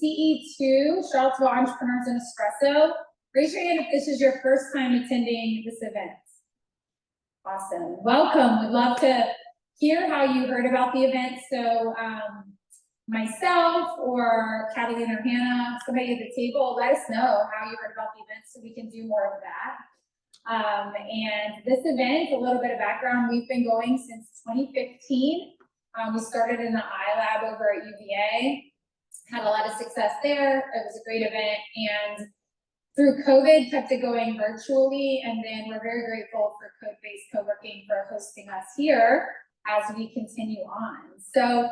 CE2, Charlottesville Entrepreneurs in Espresso. Raise your hand if this is your first time attending this event. Awesome, welcome. We'd love to hear how you heard about the event. So myself or Catalina or Hannah, somebody at the table, let us know how you heard about the event so we can do more of that. And this event, a little bit of background, we've been going since 2015. We started in the iLab over at UVA, had a lot of success there. It was a great event, and through COVID, kept it going virtually, and then we're very grateful for Code-Based Co-working for hosting us here as we continue on. So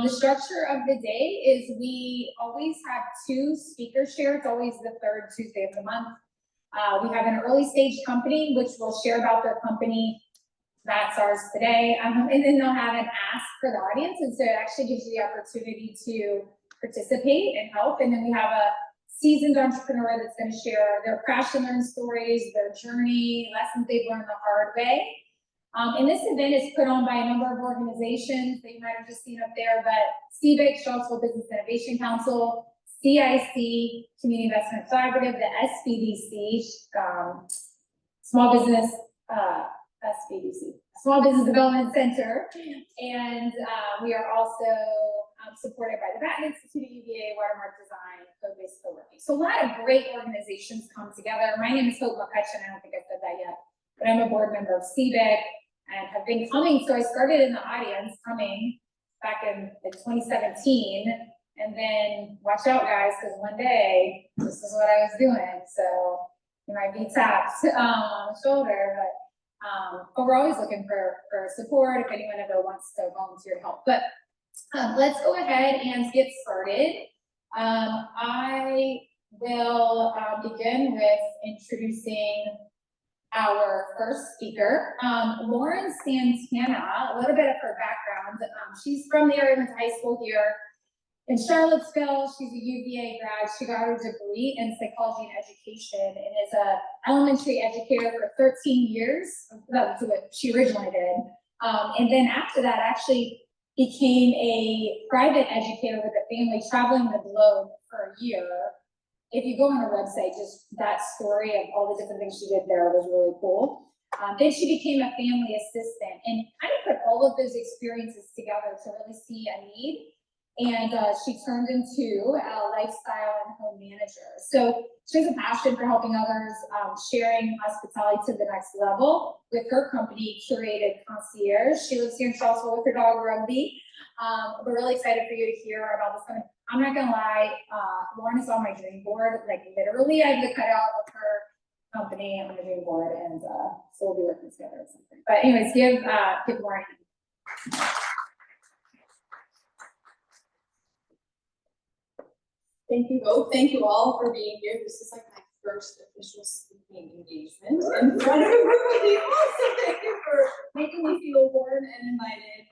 the structure of the day is we always have 2 speakers share. It's always the 3rd Tuesday of the month. We have an early stage company, which will share about their company. That's ours today. And then they'll have an ask for the audience. And so it actually gives you the opportunity to participate and help. And then we have a seasoned entrepreneur that's going to share their crash and learn stories, their journey, lessons they've learned the hard way. And this event is put on by a number of organizations that you might have just seen up there, but CBIC, Charlottesville Business Innovation Council, CIC, Community Investment Collaborative, the SBDC, Small Business Development Center, and we are also supported by the Batten Institute at UVA, Watermark Design, Code-Based Co-working. So a lot of great organizations come together. My name is Hope McCutcheon. I don't think I said that yet, but I'm a board member of CBIC and have been coming. So I started in the audience coming back in 2017. And then watch out, guys, because one day this is what I was doing. So you might be tapped on the shoulder, but we're always looking for support if anyone ever wants to volunteer to help. But let's go ahead and get started. I will begin with introducing our first speaker, Lauren Santana. A little bit of her background. She's from the area, went to high school here in Charlottesville. She's a UVA grad. She got her degree in psychology and education and is an elementary educator for 13 years. That's what she originally did. And then after that, actually became a private educator with a family traveling the globe for a year. If you go on her website, just that story of all the different things she did there was really cool. Then she became a family assistant and kind of put all of those experiences together to really see a need. And she turned into a lifestyle and home manager. So she has a passion for helping others, sharing hospitality to the next level with her company, Curated Concierge. She lives here in Charlottesville with her dog, Rugby. We're really excited for you to hear about this company. I'm not gonna lie, Lauren is on my dream board. Like literally, I have the cutout of her company on the dream board, and so we'll be working together or something. But anyways, give Lauren. Thank you both. Thank you all for being here. This is like my first official speaking engagement in front of a group of people. So thank you for making me feel warm and invited.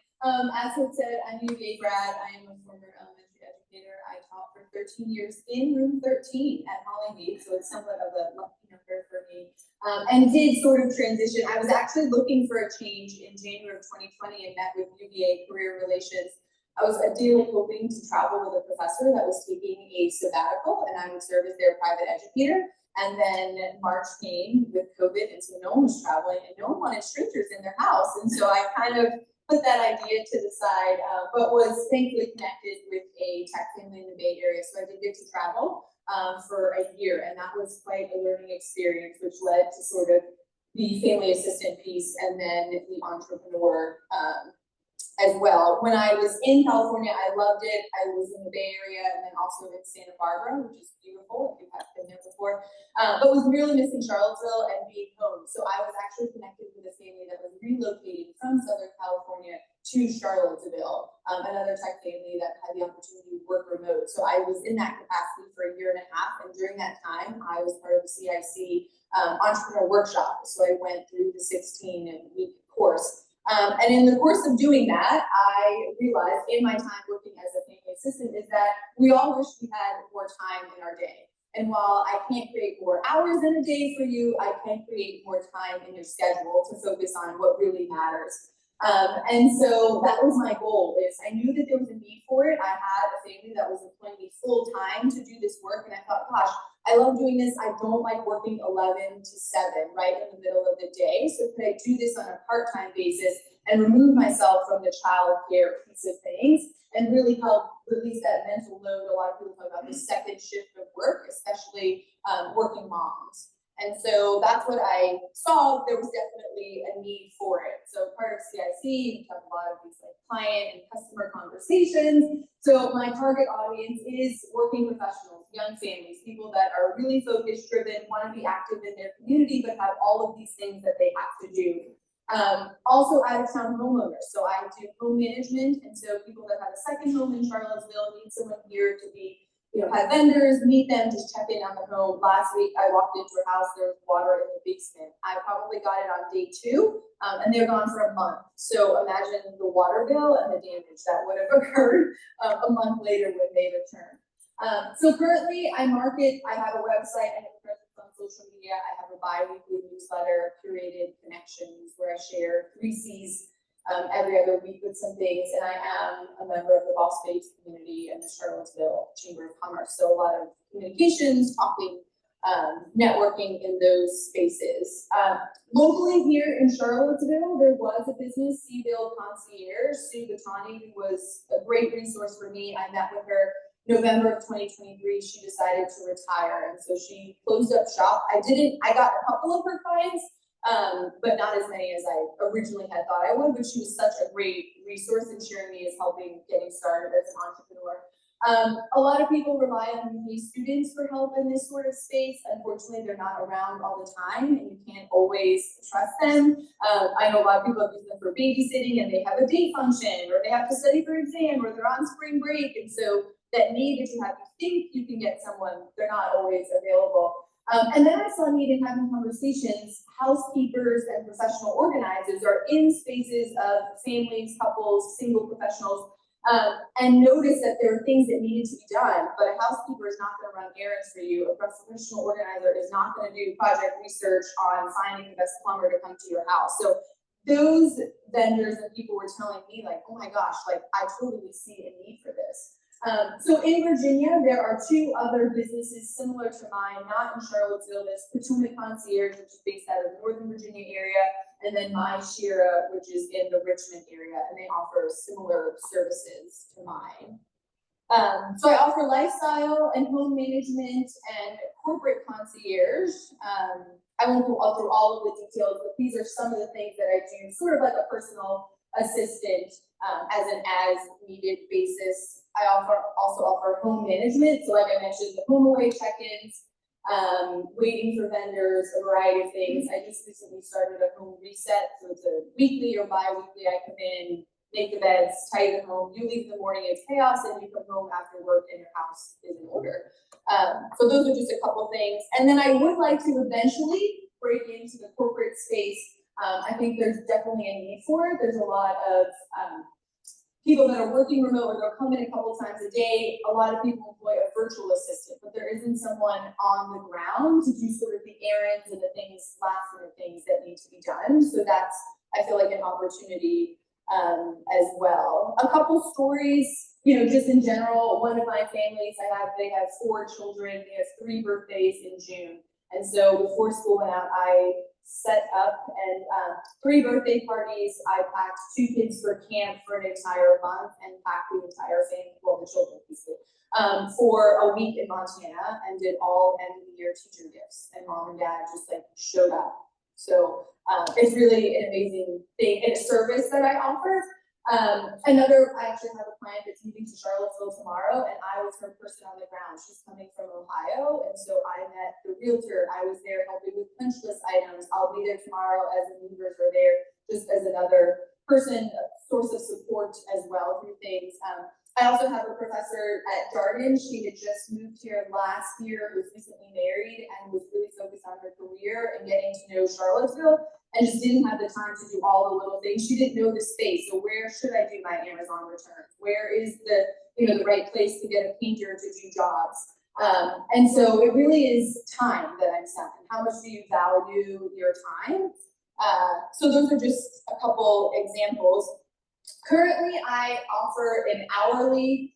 As Hope said, I'm a UVA grad. I am a former elementary educator. I taught for 13 years in room 13 at Hollymead, so it's somewhat of a lucky number for me. And did sort of transition. I was actually looking for a change in January of 2020 and met with UVA Career Relations. I was ideally hoping to travel with a professor that was taking a sabbatical, and I would serve as their private educator. And then March came with COVID, and so no one was traveling, and no one wanted strangers in their house. And so I kind of put that idea to the side, but was thankfully connected with a tech family in the Bay Area. So I did get to travel for a year, and that was quite a learning experience, which led to sort of the family assistant piece and then the entrepreneur as well. When I was in California, I loved it. I was in the Bay Area and then also in Santa Barbara, which is beautiful if you have been there before, but was really missing Charlottesville and being home. So I was actually connected with a family that was relocating from Southern California to Charlottesville, another tech family that had the opportunity to work remote. So I was in that capacity for a year and a half, and during that time, I was part of the CIC entrepreneur workshop. So I went through the 16-week course. And in the course of doing that, I realized in my time working as a family assistant is that we all wish we had more time in our day. And while I can't create more hours in a day for you, I can create more time in your schedule to focus on what really matters. And so that was my goal, is I knew that there was a need for it. I had a family that was employing me full time to do this work, and I thought, gosh, I love doing this. I don't like working 11 to 7 right in the middle of the day. So could I do this on a part-time basis and remove myself from the childcare piece of things and really help release that mental load? A lot of people talk about the second shift of work, especially working moms. And so that's what I saw. There was definitely a need for it. So part of CIC, we have a lot of these like client and customer conversations. So my target audience is working professionals, young families, people that are really focused, driven, want to be active in their community, but have all of these things that they have to do. Also out-of-town homeowners. So I do home management, and so people that have a second home in Charlottesville need someone here to be, have vendors, meet them, just check in on the home. Last week, I walked into a house, there was water in the basement. I probably got it on day 2, and they're gone for a month. So imagine the water bill and the damage that would have occurred a month later when they return. So currently, I have a website, I have a presence on social media, I have a bi-weekly newsletter, Curated Connections, where I share 3 C's every other week with some things, and I am a member of the Boss Babes community and the Charlottesville Chamber of Commerce. So a lot of communications, talking, networking in those spaces. Locally here in Charlottesville, there was a business, Ce2 Concierge, Sue Batani, who was a great resource for me. I met with her November of 2023. She decided to retire, and so she closed up shop. I got a couple of her clients, but not as many as I originally had thought I would, but she was such a great resource in sharing me as helping getting started as an entrepreneur. A lot of people rely on UVA students for help in this sort of space. Unfortunately, they're not around all the time, and you can't always trust them. I know a lot of people have used them for babysitting, and they have a day function, or they have to study for exam, or they're on spring break, and so that need that you have, you think you can get someone, they're not always available. And then I saw need in having conversations. Housekeepers and professional organizers are in spaces of families, couples, single professionals, and notice that there are things that needed to be done, but a housekeeper is not going to run errands for you. A professional organizer is not going to do project research on finding the best plumber to come to your house. So those vendors and people were telling me like, oh my gosh, like I totally see a need for this. So in Virginia, there are 2 other businesses similar to mine, not in Charlottesville. There's Potomac Concierge, which is based out of the Northern Virginia area, and then My Shira, which is in the Richmond area, and they offer similar services to mine. So I offer lifestyle and home management and corporate concierge. I won't go through all of the details, but these are some of the things that I do, sort of like a personal assistant as an as-needed basis. I also offer home management. So like I mentioned, the home away check-ins, waiting for vendors, a variety of things. I just recently started a home reset. So it's a weekly or bi-weekly. I come in, make the beds, tidy the home. You leave in the morning, it's chaos, and you come home after work and your house is in order. So those are just a couple things. And then I would like to eventually break into the corporate space. I think there's definitely a need for it. There's a lot of people that are working remote, or they'll come in a couple times a day. A lot of people employ a virtual assistant, but there isn't someone on the ground to do sort of the errands and the things, last minute things that need to be done. So that's, I feel like, an opportunity as well. A couple stories, just in general. One of my families they have 4 children. They have 3 birthdays in June. And so before school went out, I set up and 3 birthday parties. I packed 2 kids for camp for an entire month and packed the entire family, well, the children, for a week in Montana, and did all end of the year teacher gifts. And mom and dad just like showed up. So it's really an amazing thing and a service that I offer. I actually have a client that's moving to Charlottesville tomorrow, and I was her person on the ground. She's coming from Ohio, and so I met the realtor. I was there helping with punch list items. I'll be there tomorrow as the movers are there, just as another person, a source of support as well through things. I also have a professor at Darden. She had just moved here last year, was recently married, and was really focused on her career and getting to know Charlottesville, and just didn't have the time to do all the little things. She didn't know the space. So where should I do my Amazon returns? Where is the right place to get a painter to do jobs? And so it really is time that I'm spending. How much do you value your time? So those are just a couple examples. Currently, I offer an hourly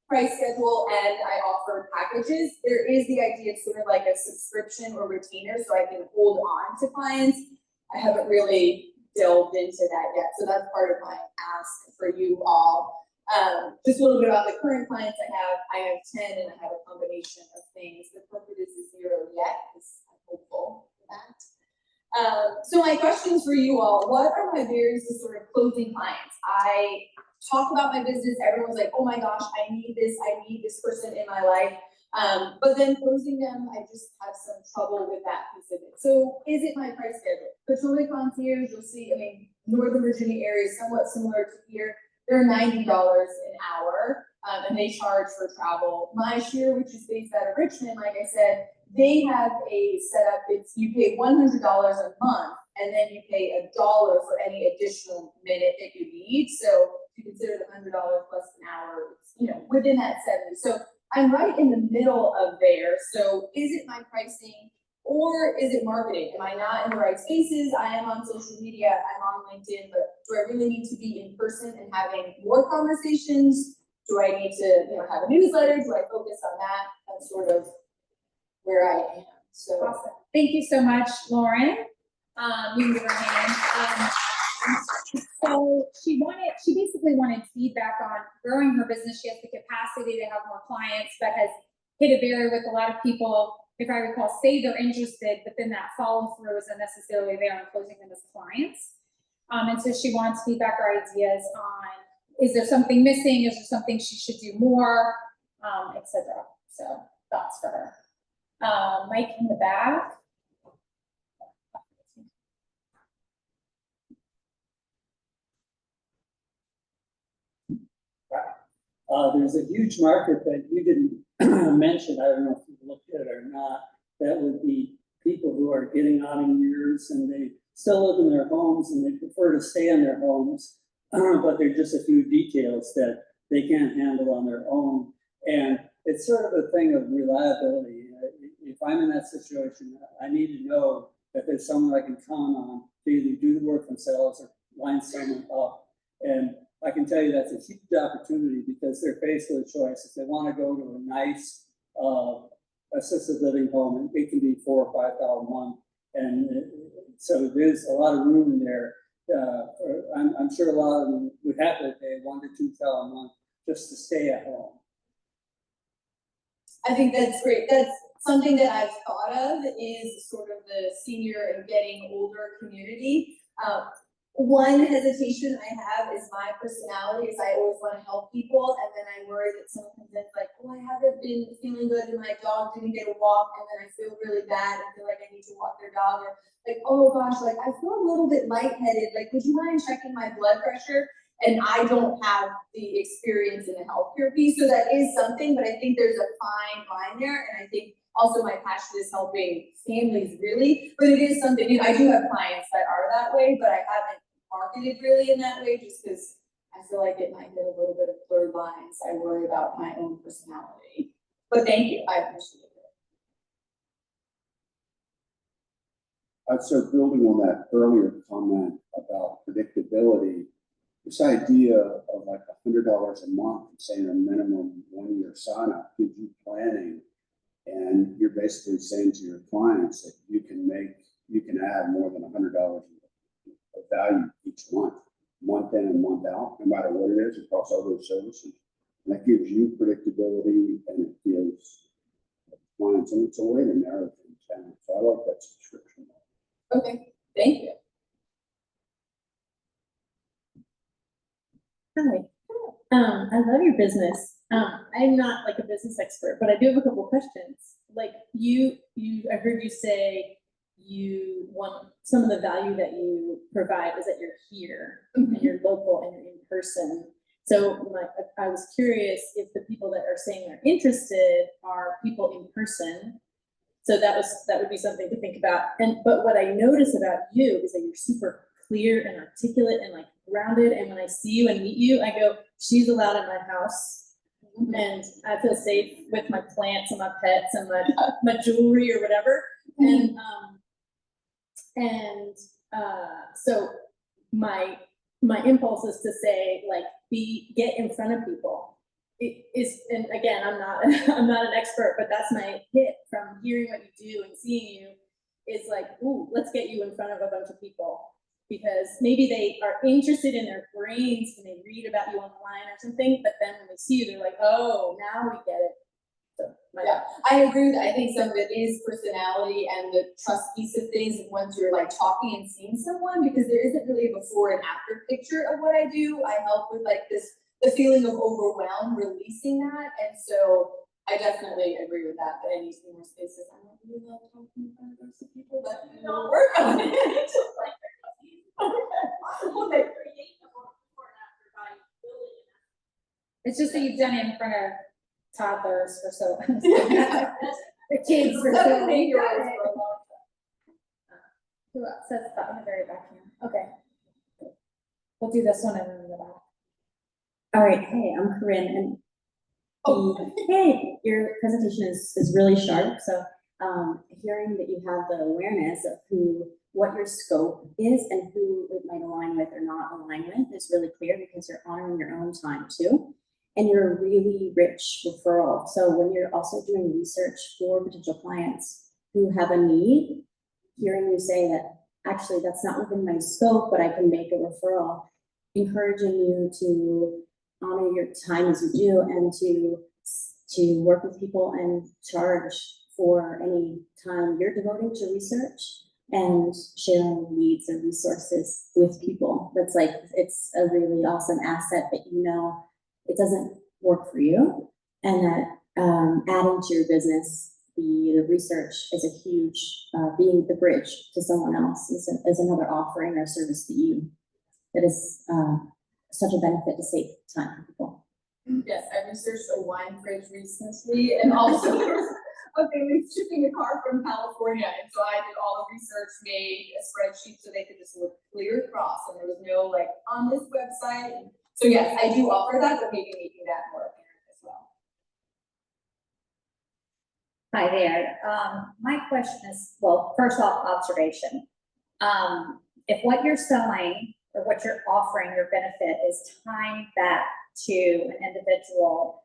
price schedule and I offer packages. There is the idea of sort of like a subscription or retainer so I can hold on to clients. I haven't really delved into that yet, so that's part of my ask for you all. Just a little bit about the current clients I have. I have 10 and I have a combination of things. The corporate is a 0 yet, because I'm hopeful for that. So my questions for you all, what are my barriers to sort of closing clients? I talk about my business, everyone's like, oh my gosh, I need this person in my life. But then closing them, I just have some trouble with that piece of it. So is it my price schedule? Petroleum Concierge, you'll see, I mean, Northern Virginia area is somewhat similar to here. They're $90 an hour, and they charge for travel. My Shear, which is based out of Richmond, like I said, they have a setup, you pay $100 a month, and then you pay $1 for any additional minute that you need. So if you consider the $100 plus an hour, it's, within that 70. So I'm right in the middle of there. So is it my pricing or is it marketing? Am I not in the right spaces? I am on social media, I'm on LinkedIn, but do I really need to be in person and having more conversations? Do I need to, have a newsletter? Do I focus on that? That's sort of where I am. So awesome. Thank you so much, Lauren. You can give her a hand. So she basically wanted feedback on growing her business. She has the capacity to have more clients, but has hit a barrier with a lot of people, if I recall, say they're interested, but then that follow through isn't necessarily there and closing them as clients. And so she wants feedback or ideas on, is there something missing? Is there something she should do more, etc. So thoughts for her. Mike in the back. There's a huge market that you didn't mention, I don't know if you looked at it or not, that would be people who are getting on in years and they still live in their homes and they prefer to stay in their homes, but there are just a few details that they can't handle on their own. And it's sort of a thing of reliability. If I'm in that situation, I need to know that there's someone I can count on to either do the work themselves or line someone up. And I can tell you that's a huge opportunity because they're faced with a choice. If they want to go to a nice assisted living home, and it can be $4,000 or $5,000 a month, and so there's a lot of room in there. I'm sure a lot of them would happily pay $1,000 to $2,000 a month just to stay at home. I think that's great. That's something that I've thought of is sort of the senior and getting older community. One hesitation I have is my personality is I always want to help people, and then I worry that someone comes in like, oh, I haven't been feeling good and my dog didn't get a walk, and then I feel really bad and feel like I need to walk their dog, or like, oh gosh, like I feel a little bit lightheaded, like would you mind checking my blood pressure? And I don't have the experience in the healthcare piece, so that is something, but I think there's a fine line there, and I think also my passion is helping families really, but it is something, I do have clients that are that way, but I haven't marketed really in that way just because I feel like it might hit a little bit of blurred lines. I worry about my own personality. But thank you, I appreciate it. So building on that earlier comment about predictability, this idea of like $100 a month, saying a minimum 1-year sign-up gives you planning, and you're basically saying to your clients that you can add more than $100 of value each month in and month out, no matter what it is across all those services. And that gives you predictability and it gives clients, and it's a way to narrow things down. So I like that subscription. Okay, thank you. Hi. I love your business. I'm not like a business expert, but I do have a couple questions. Like I heard you say you want some of the value that you provide is that you're here and you're local and you're in person. So I was curious if the people that are saying they're interested are people in person. So that would be something to think about. But what I notice about you is that you're super clear and articulate and like grounded. And when I see you and meet you, I go, she's allowed in my house. And I feel safe with my plants and my pets and my jewelry or whatever. And So my impulse is to say, like, get in front of people. It is, and again, I'm not an expert, but that's my hit from hearing what you do and seeing you, is like, ooh, let's get you in front of a bunch of people. Because maybe they are interested in their brains when they read about you online or something, but then when they see you, they're like, oh, now we get it. So, Yeah, I agree with that. I think some of it is personality and the trust piece of things once you're like talking and seeing someone, because there isn't really a before and after picture of what I do. I help with like the feeling of overwhelm, releasing that. And so I definitely agree with that, but I need some more spaces. I don't really love talking in front of groups of people, but I'll work on it. It's just that you've done it in front of toddlers for so long. The kids for so long. Who else? That's that in the very back here. Okay. We'll do this one and then the back. All right, hey, I'm Corinne, and hey, your presentation is really sharp. So, hearing that you have the awareness of what your scope is and who it might align with or not align with is really clear, because you're honoring your own time too, and you're a really rich referral. So when you're also doing research for potential clients who have a need, hearing you say that actually that's not within my scope, but I can make a referral, encouraging you to honor your time as you do, and to work with people and charge for any time you're devoting to research and sharing needs and resources with people. That's like, it's a really awesome asset that you know it doesn't work for you, and that adding to your business, the research is a huge, being the bridge to someone else is another offering or service that is such a benefit to save time for people. Yes, I researched a wine fridge recently, and also they were shipping a car from California, and so I did all the research, made a spreadsheet so they could just look clear across, and there was no like on this website. So yes, I do offer that, but maybe making that more apparent as well. Hi there. My question is, well, first off, observation. If what you're selling or what you're offering, your benefit is time back to an individual,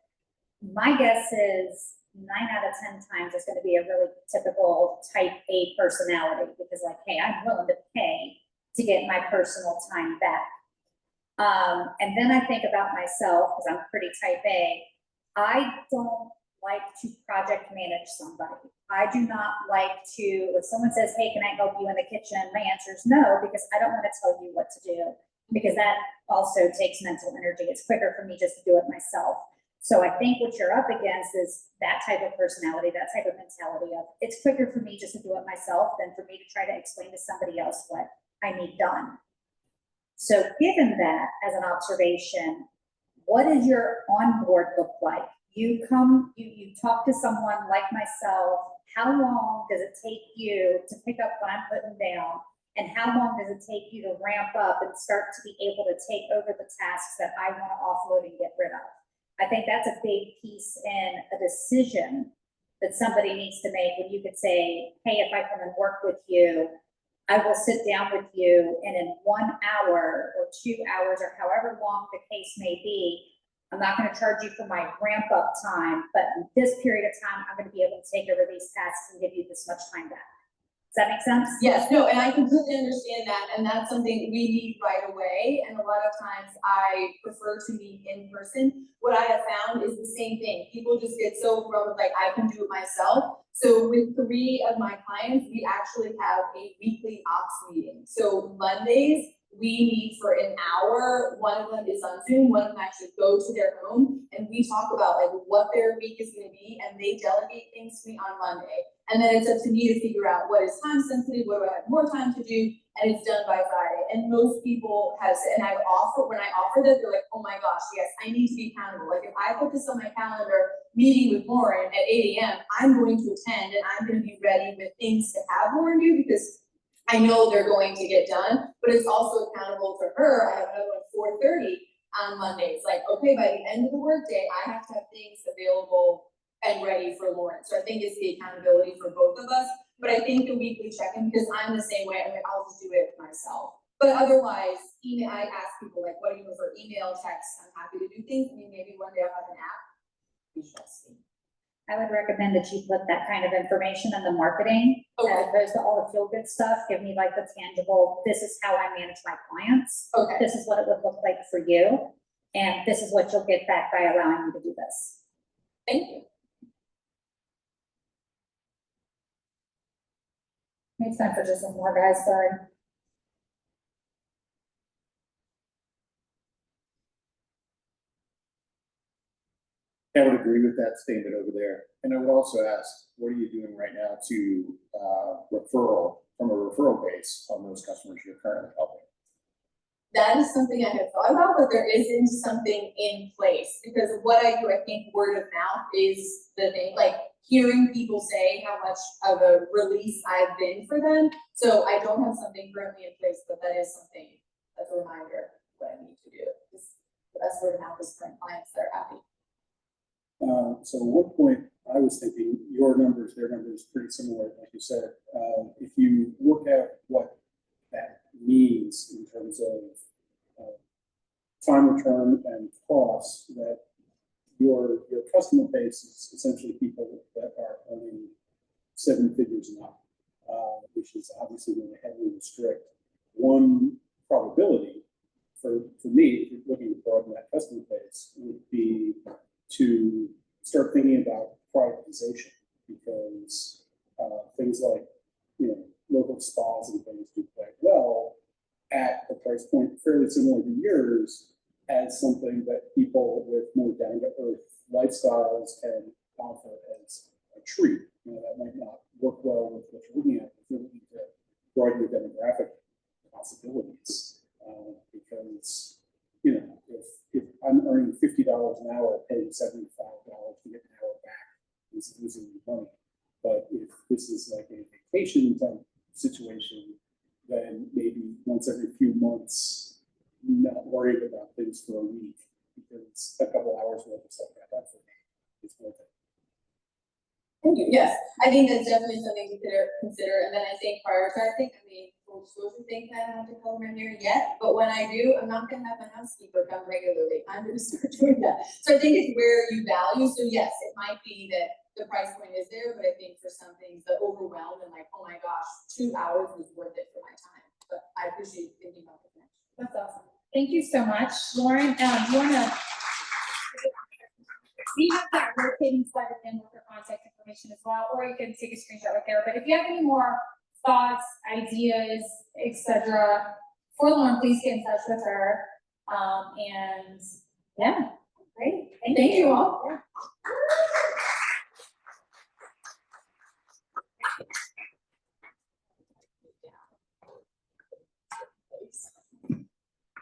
my guess is 9 out of 10 times it's going to be a really typical type A personality, because like, hey, I'm willing to pay to get my personal time back. And then I think about myself, because I'm pretty type A. I don't like to project manage somebody. I do not like to, if someone says, hey, can I help you in the kitchen? My answer is no, because I don't want to tell you what to do, because that also takes mental energy. It's quicker for me just to do it myself. So I think what you're up against is that type of personality, that type of mentality of, it's quicker for me just to do it myself than for me to try to explain to somebody else what I need done. So given that as an observation, what does your onboard look like? You come, you talk to someone like myself. How long does it take you to pick up what I'm putting down? And how long does it take you to ramp up and start to be able to take over the tasks that I want to offload and get rid of? I think that's a big piece in a decision that somebody needs to make, when you could say, hey, if I come and work with you, I will sit down with you, and in 1 hour or 2 hours or however long the case may be, I'm not going to charge you for my ramp up time, but in this period of time, I'm going to be able to take over these tasks and give you this much time back. Does that make sense? Yes, no, and I completely understand that, and that's something we need right away, and a lot of times I prefer to meet in person. What I have found is the same thing. People just get so overwhelmed with like, I can do it myself. So with 3 of my clients, we actually have a weekly ops meeting. So Mondays, we meet for an hour. One of them is on Zoom, one of them actually goes to their home, and we talk about like what their week is going to be, and they delegate things to me on Monday. And then it's up to me to figure out what is time sensitive, what do I have more time to do, and it's done by Friday. And most people have said, and when I offer that, they're like, oh my gosh, yes, I need to be accountable. Like if I put this on my calendar, meeting with Lauren at 8 a.m., I'm going to attend, and I'm going to be ready with things to have Lauren do, because I know they're going to get done, but it's also accountable to her. I have another one at 4:30 on Mondays. Like, okay, by the end of the workday, I have to have things available and ready for Lauren. So I think it's the accountability for both of us. But I think the weekly check-in, because I'm the same way, I'm like, I'll just do it myself. But otherwise, email, I ask people like, what do you prefer, email, text? I'm happy to do things. I mean, maybe one day I'll have an app. We shall see. I would recommend that you put that kind of information in the marketing, Okay. as opposed to all the feel-good stuff. Give me like the tangible, this is how I manage my clients. Okay. This is what it would look like for you. And this is what you'll get back by allowing you to do this. Thank you. It's time for just some more, guys, sorry. I would agree with that statement over there. And I would also ask, what are you doing right now to from a referral base on those customers you're currently helping? That is something I have thought about, but there isn't something in place, because what I do, I think word of mouth is the thing, like hearing people say how much of a release I've been for them. So I don't have something currently in place, but that is something that's a reminder what I need to do. Because the best word of mouth is current clients that are happy. So at one point, I was thinking your numbers, their numbers, pretty similar, like you said. If you look at what that means in terms of time return and costs, that your customer base is essentially people that are earning 7 figures and up, which is obviously going to heavily restrict. One probability for me, if you're looking to broaden that customer base, would be to start thinking about productization, because things like, local spas and things do quite well at a price point fairly similar to yours, as something that people with more down-to-earth lifestyles can offer as a treat. That might not work well with what you're looking at if you're looking to broaden your demographic possibilities, because if I'm earning $50 an hour, paying $75 to get an hour back is losing money. But if this is like a vacation type situation, then maybe once every few months, not worrying about things for a week, because a couple hours worth of stuff got done for me. It's worth it. Thank you. Yes, I think that's definitely something to consider. And then I think prioritizing, full disclosure, think that I don't have to color my hair yet, but when I do, I'm not gonna have my housekeeper come regularly. I'm gonna start doing that. So I think it's where you value. So yes, it might be that the price point is there, but I think for some things, the overwhelm and like, oh my gosh, 2 hours is worth it for my time. But I appreciate you thinking about the connection. That's awesome. Thank you so much. Lauren, you wanna? We have that rotating slide in with your contact information as well, or you can take a screenshot right there. But if you have any more thoughts, ideas, etc., for Lauren, please get in touch with her. And yeah, great. Thank you all. Yeah.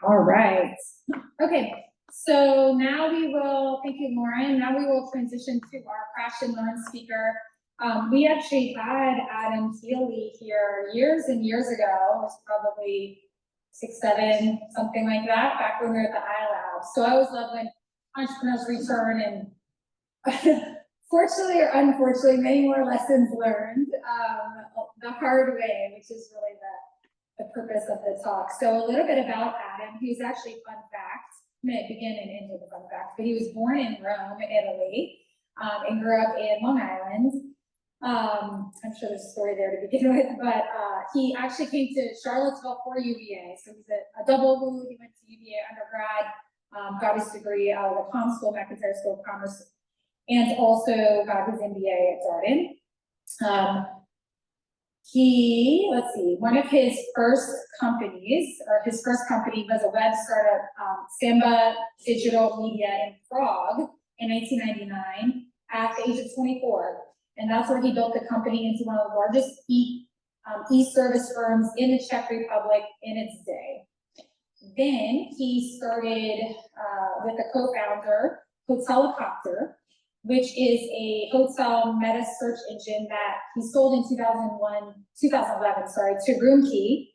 All right. Okay. So now we will, thank you, Lauren. Now we will transition to our Crash and Learn speaker. We actually had Adam Healey here years and years ago. It was probably 6, 7, something like that, back when we were at the iLab. So I always love when entrepreneurs return, and fortunately or unfortunately, many more lessons learned the hard way, which is really the purpose of the talk. So a little bit about Adam. He's actually, fun fact, I'm going to begin and end with a fun fact, but he was born in Rome, Italy, and grew up in Long Island. I'm sure there's a story there to begin with, but he actually came to Charlottesville for UVA. So he's a double who. He went to UVA undergrad, got his degree out of the Com School, McIntyre School of Commerce, and also got his MBA at Darden. Let's see, one of his first companies, or his first company was a web startup, Samba Digital Media in Prague in 1999 at the age of 24. And that's where he built the company into one of the largest e-service firms in the Czech Republic in its day. Then he started with a co-founder, Hotelicopter, which is a hotel meta search engine that he sold in 2011, to Roomkey,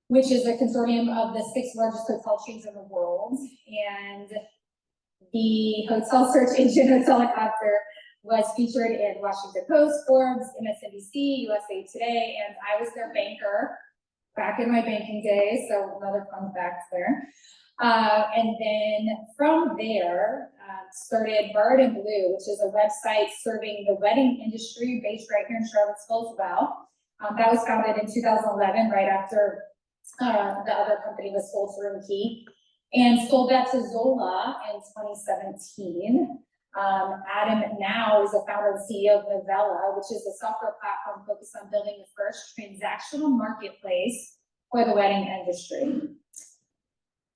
which is a consortium of the 6 largest hotel chains in the world. And the hotel search engine, Hotelicopter, was featured in Washington Post, Forbes, MSNBC, USA Today, and I was their banker back in my banking days, so another fun fact there. And then from there, started Bird and Blue, which is a website serving the wedding industry based right here in Charlottesville as well. That was founded in 2011, right after the other company was sold to Room-Key, and sold that to Zola in 2017. Adam now is the founder and CEO of Novela, which is a software platform focused on building the first transactional marketplace for the wedding industry.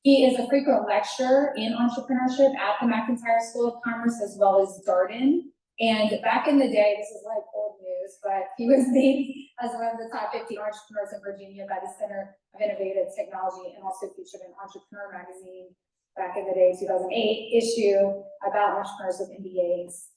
He is a frequent lecturer in entrepreneurship at the McIntire School of Commerce as well as Darden. And back in the day, this is like old news, but he was named as one of the top 50 entrepreneurs in Virginia by the Center of Innovative Technology, and also featured in Entrepreneur Magazine back in the day, 2008 issue about entrepreneurs with MBAs.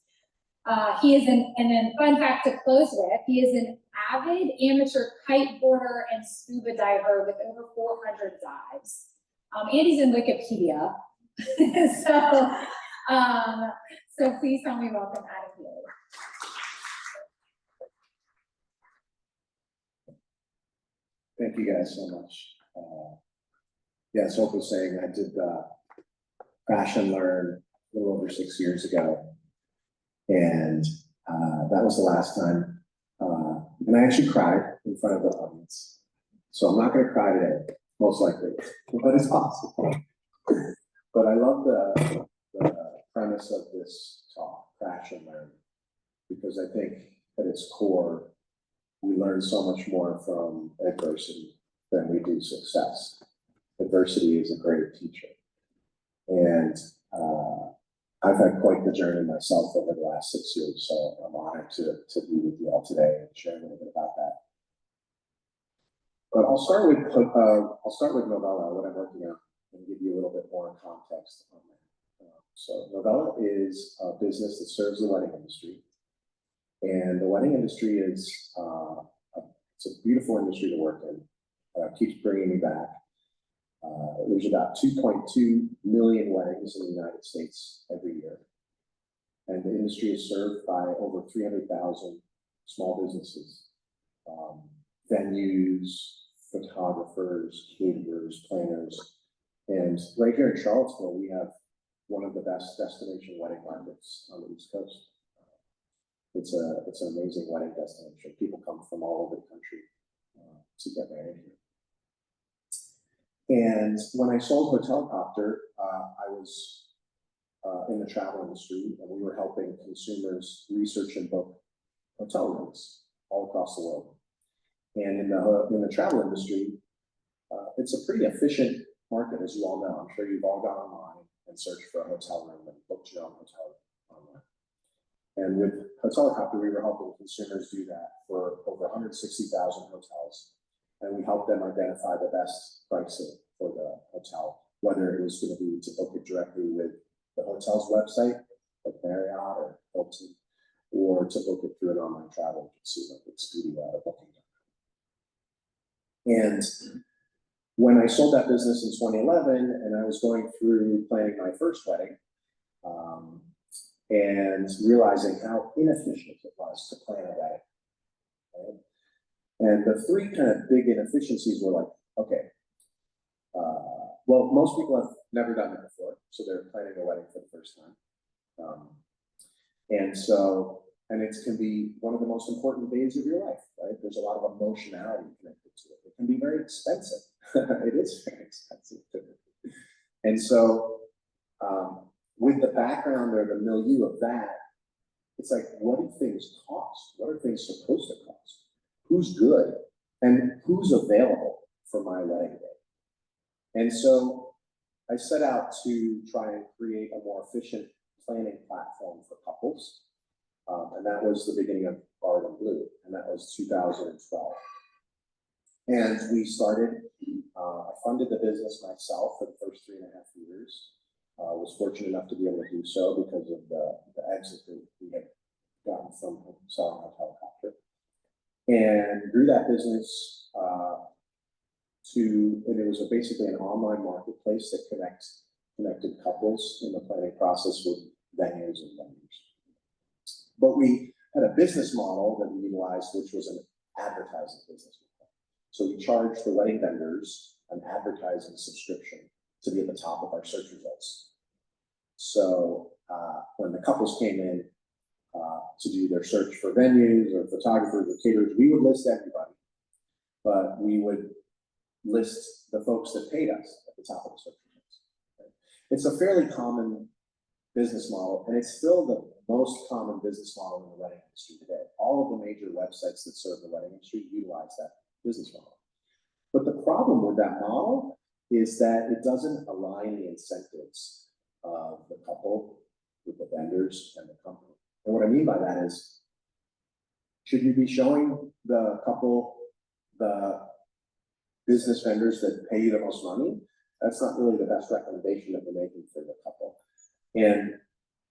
He is and then fun fact to close with, he is an avid amateur kiteboarder and scuba diver with over 400 dives. And he's in Wikipedia. So please help me welcome Adam Healey. Thank you guys so much. Yeah, so was saying I did Crash and Learn a little over 6 years ago. And that was the last time. And I actually cried in front of the audience. So I'm not gonna cry today, most likely, but it's possible. But I love the premise of this talk, Crash and Learn, because I think at its core, we learn so much more from adversity than we do success. Adversity is a great teacher. And I've had quite the journey myself over the last 6 years, so I'm honored to be with you all today and share a little bit about that. But I'll start with Novela, what I'm working on, and give you a little bit more context on that. So Novela is a business that serves the wedding industry. And the wedding industry is it's a beautiful industry to work in. Keeps bringing me back. There's about 2.2 million weddings in the United States every year. And the industry is served by over 300,000 small businesses, venues, photographers, caterers, planners. And right here in Charlottesville, we have one of the best destination wedding markets on the East Coast. It's an amazing wedding destination. People come from all over the country to get married here. And when I sold Hotelcopter, I was in the travel industry, and we were helping consumers research and book hotel rooms all across the world. And in the travel industry, it's a pretty efficient market, as you all know. I'm sure you've all gone online and searched for a hotel room and booked your own hotel online. And with Hotelcopter, we were helping consumers do that for over 160,000 hotels. And we helped them identify the best pricing for the hotel, whether it was going to be to book it directly with the hotel's website, like Marriott or Hilton, or to book it through an online travel agency like Expedia or Booking.com. And when I sold that business in 2011, and I was going through planning my first wedding, and realizing how inefficient it was to plan a wedding. Right? And the three kind of big inefficiencies were like, okay, well, most people have never done it before, so they're planning a wedding for the first time. And it can be one of the most important days of your life, right? There's a lot of emotionality connected to it. It can be very expensive. It is very expensive. And so, with the background or the milieu of that, it's like, what do things cost? What are things supposed to cost? Who's good? And who's available for my wedding day? And so I set out to try and create a more efficient planning platform for couples. And that was the beginning of Bird and Blue, and that was 2012. And we started, I funded the business myself for the first 3.5 years. Was fortunate enough to be able to do so because of the exit that we had gotten from selling Hotelcopter. And grew that business and it was basically an online marketplace that connected couples in the planning process with venues and vendors. But we had a business model that we utilized, which was an advertising business model. So we charged the wedding vendors an advertising subscription to be at the top of our search results. So when the couples came in to do their search for venues or photographers or caterers, we would list everybody, but we would list the folks that paid us at the top of the search results. Right? It's a fairly common business model, and it's still the most common business model in the wedding industry today. All of the major websites that serve the wedding industry utilize that business model. But the problem with that model is that it doesn't align the incentives of the couple with the vendors and the company. And what I mean by that is, should you be showing the couple the business vendors that pay you the most money? That's not really the best recommendation that we're making for the couple. And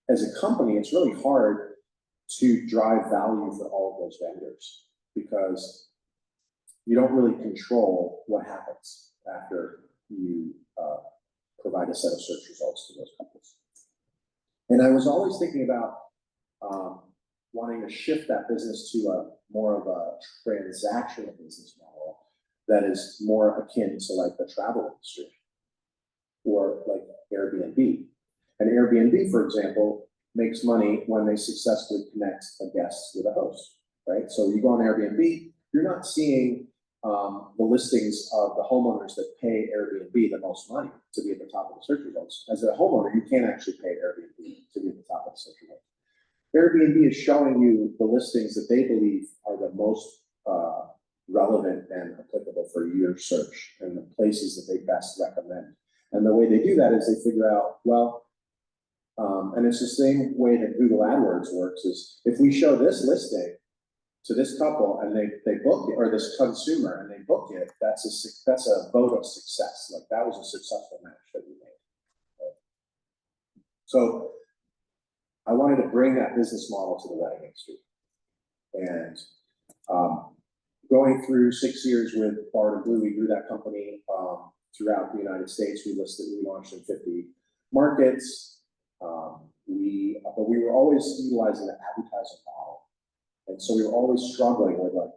as a company, it's really hard to drive value for all of those vendors because you don't really control what happens after you provide a set of search results to those couples. And I was always thinking about wanting to shift that business to a more of a transactional business model that is more akin to like the travel industry or like Airbnb. And Airbnb, for example, makes money when they successfully connect a guest with a host, right? So you go on Airbnb, you're not seeing the listings of the homeowners that pay Airbnb the most money to be at the top of the search results. As a homeowner, you can't actually pay Airbnb to be at the top of the search results. Airbnb is showing you the listings that they believe are the most relevant and applicable for your search and the places that they best recommend. And the way they do that is they figure out, well, and it's the same way that Google AdWords works, is if we show this listing to this couple and they book it, or this consumer and they book it, that's a vote of success. Like that was a successful match that we made. Right? So I wanted to bring that business model to the wedding industry. And going through 6 years with Bard and Blue, we grew that company throughout the United States. We launched in 50 markets. But we were always utilizing the advertising model. And so we were always struggling with like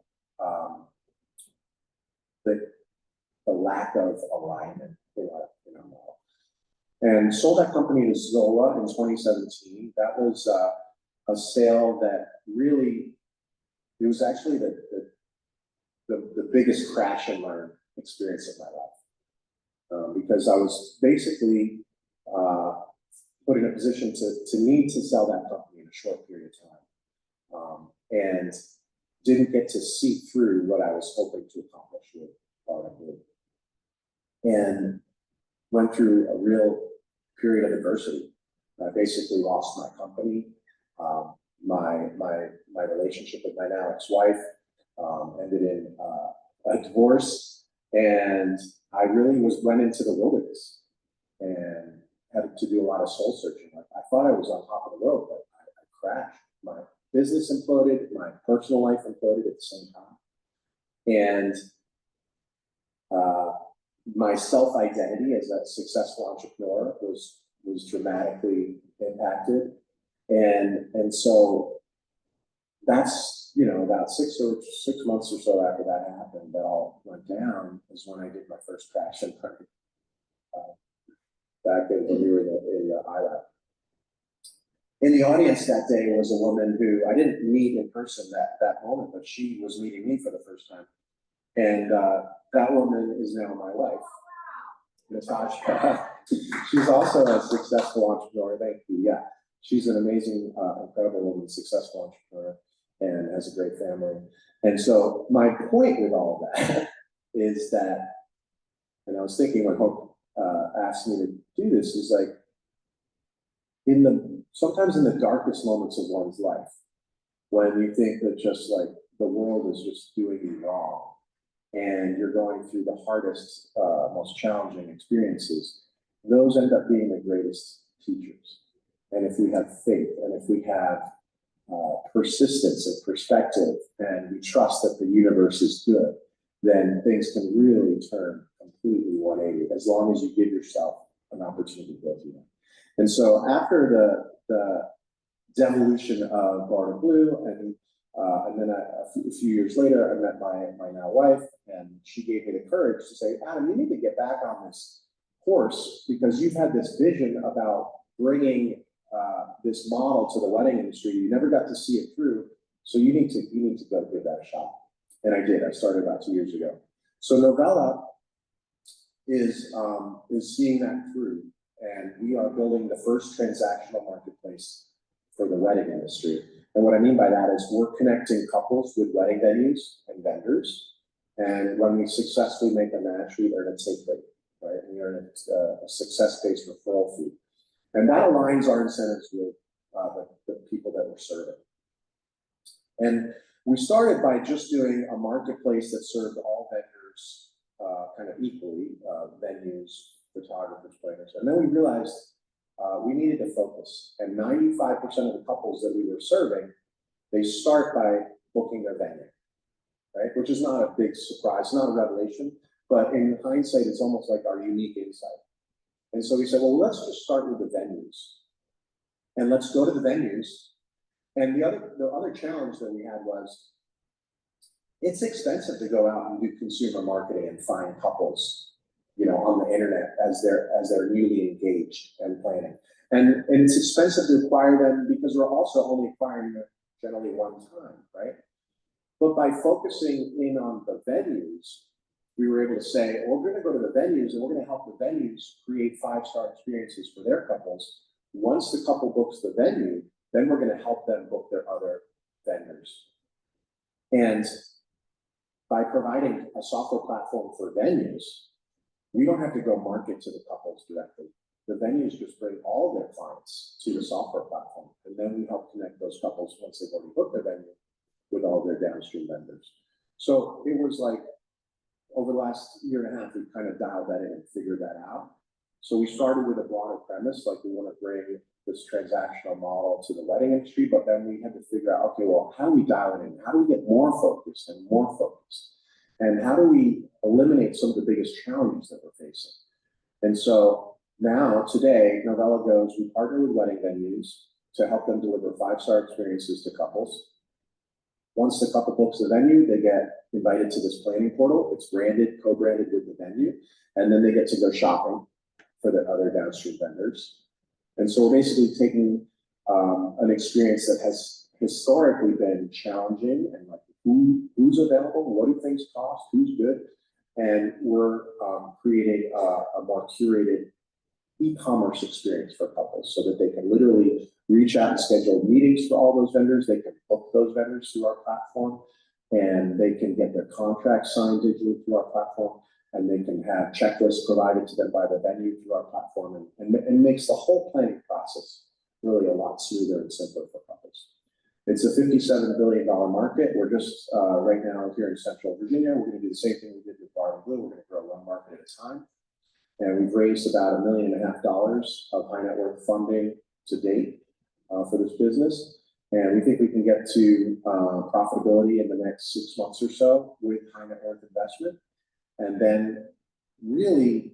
the lack of alignment in our model. And sold that company to Zola in 2017. That was a sale that really, it was actually the biggest crash and learn experience of my life. Because I was basically put in a position to need to sell that company in a short period of time. And didn't get to see through what I was hoping to accomplish with Bard and Blue. And went through a real period of adversity. I basically lost my company, my relationship with my now ex-wife ended in a divorce, and I really went into the wilderness and had to do a lot of soul searching. Like, I thought I was on top of the world, but I crashed. My business imploded, my personal life imploded at the same time. And my self-identity as a successful entrepreneur was dramatically impacted. And so that's, about 6 months or so after that happened, that all went down, is when I did my first crash and burn. Back when we were in the ILAB. In the audience that day was a woman who I didn't meet in person that moment, but she was meeting me for the first time. And that woman is now my wife, Natasha. She's also a successful entrepreneur. Thank you. Yeah, she's an amazing, incredible woman, successful entrepreneur, and has a great family. And so my point with all of that is that, and I was thinking when Hope asked me to do this, is like, sometimes in the darkest moments of one's life, when you think that just like the world is just doing you wrong, and you're going through the hardest, most challenging experiences, those end up being the greatest teachers. And if we have faith, and if we have persistence and perspective, and we trust that the universe is good, then things can really turn completely 180, as long as you give yourself an opportunity to go through that. And so after devolution of Bar to Blue, and then a few years later, I met my now wife, and she gave me the courage to say, Adam, you need to get back on this horse because you've had this vision about bringing this model to the wedding industry. You never got to see it through, so you need to go give that a shot. And I did. I started about 2 years ago. So Novela is seeing that through, and we are building the first transactional marketplace for the wedding industry. And what I mean by that is we're connecting couples with wedding venues and vendors. And when we successfully make a match, we earn a take rate, right? We earn a success-based referral fee. And that aligns our incentives with the people that we're serving. And we started by just doing a marketplace that served all vendors kind of equally, venues, photographers, planners. And then we realized we needed to focus. And 95% of the couples that we were serving, they start by booking their venue, right? Which is not a big surprise, not a revelation, but in hindsight, it's almost like our unique insight. And so we said, well, let's just start with the venues. And let's go to the venues. And the other challenge that we had was, it's expensive to go out and do consumer marketing and find couples, on the internet as they're newly engaged and planning. And it's expensive to acquire them because we're also only acquiring them generally one time, right? But by focusing in on the venues, we were able to say, well, we're going to go to the venues and we're going to help the venues create 5-star experiences for their couples. Once the couple books the venue, then we're going to help them book their other vendors. And by providing a software platform for venues, we don't have to go market to the couples directly. The venues just bring all their clients to the software platform. And then we help connect those couples once they've already booked their venue with all their downstream vendors. So it was like, over the last year and a half, we've kind of dialed that in and figured that out. So we started with a broader premise, like we want to bring this transactional model to the wedding industry, but then we had to figure out, okay, well, how do we dial it in? How do we get more focused and more focused? And how do we eliminate some of the biggest challenges that we're facing? And so now, today, Novela goes, we partner with wedding venues to help them deliver 5-star experiences to couples. Once the couple books the venue, they get invited to this planning portal. It's branded, co-branded with the venue, and then they get to go shopping for the other downstream vendors. And so we're basically taking an experience that has historically been challenging and like who's available, what do things cost, who's good, and we're creating a more curated e-commerce experience for couples so that they can literally reach out and schedule meetings for all those vendors. They can book those vendors through our platform, and they can get their contracts signed digitally through our platform, and they can have checklists provided to them by the venue through our platform, and makes the whole planning process really a lot smoother and simpler for couples. It's a $57 billion market. We're just right now here in Central Virginia. We're going to do the same thing we did with Bar to Blue. We're going to grow one market at a time. And we've raised about $1.5 million of high net worth funding to date for this business. And we think we can get to profitability in the next 6 months or so with high net worth investment. And then really,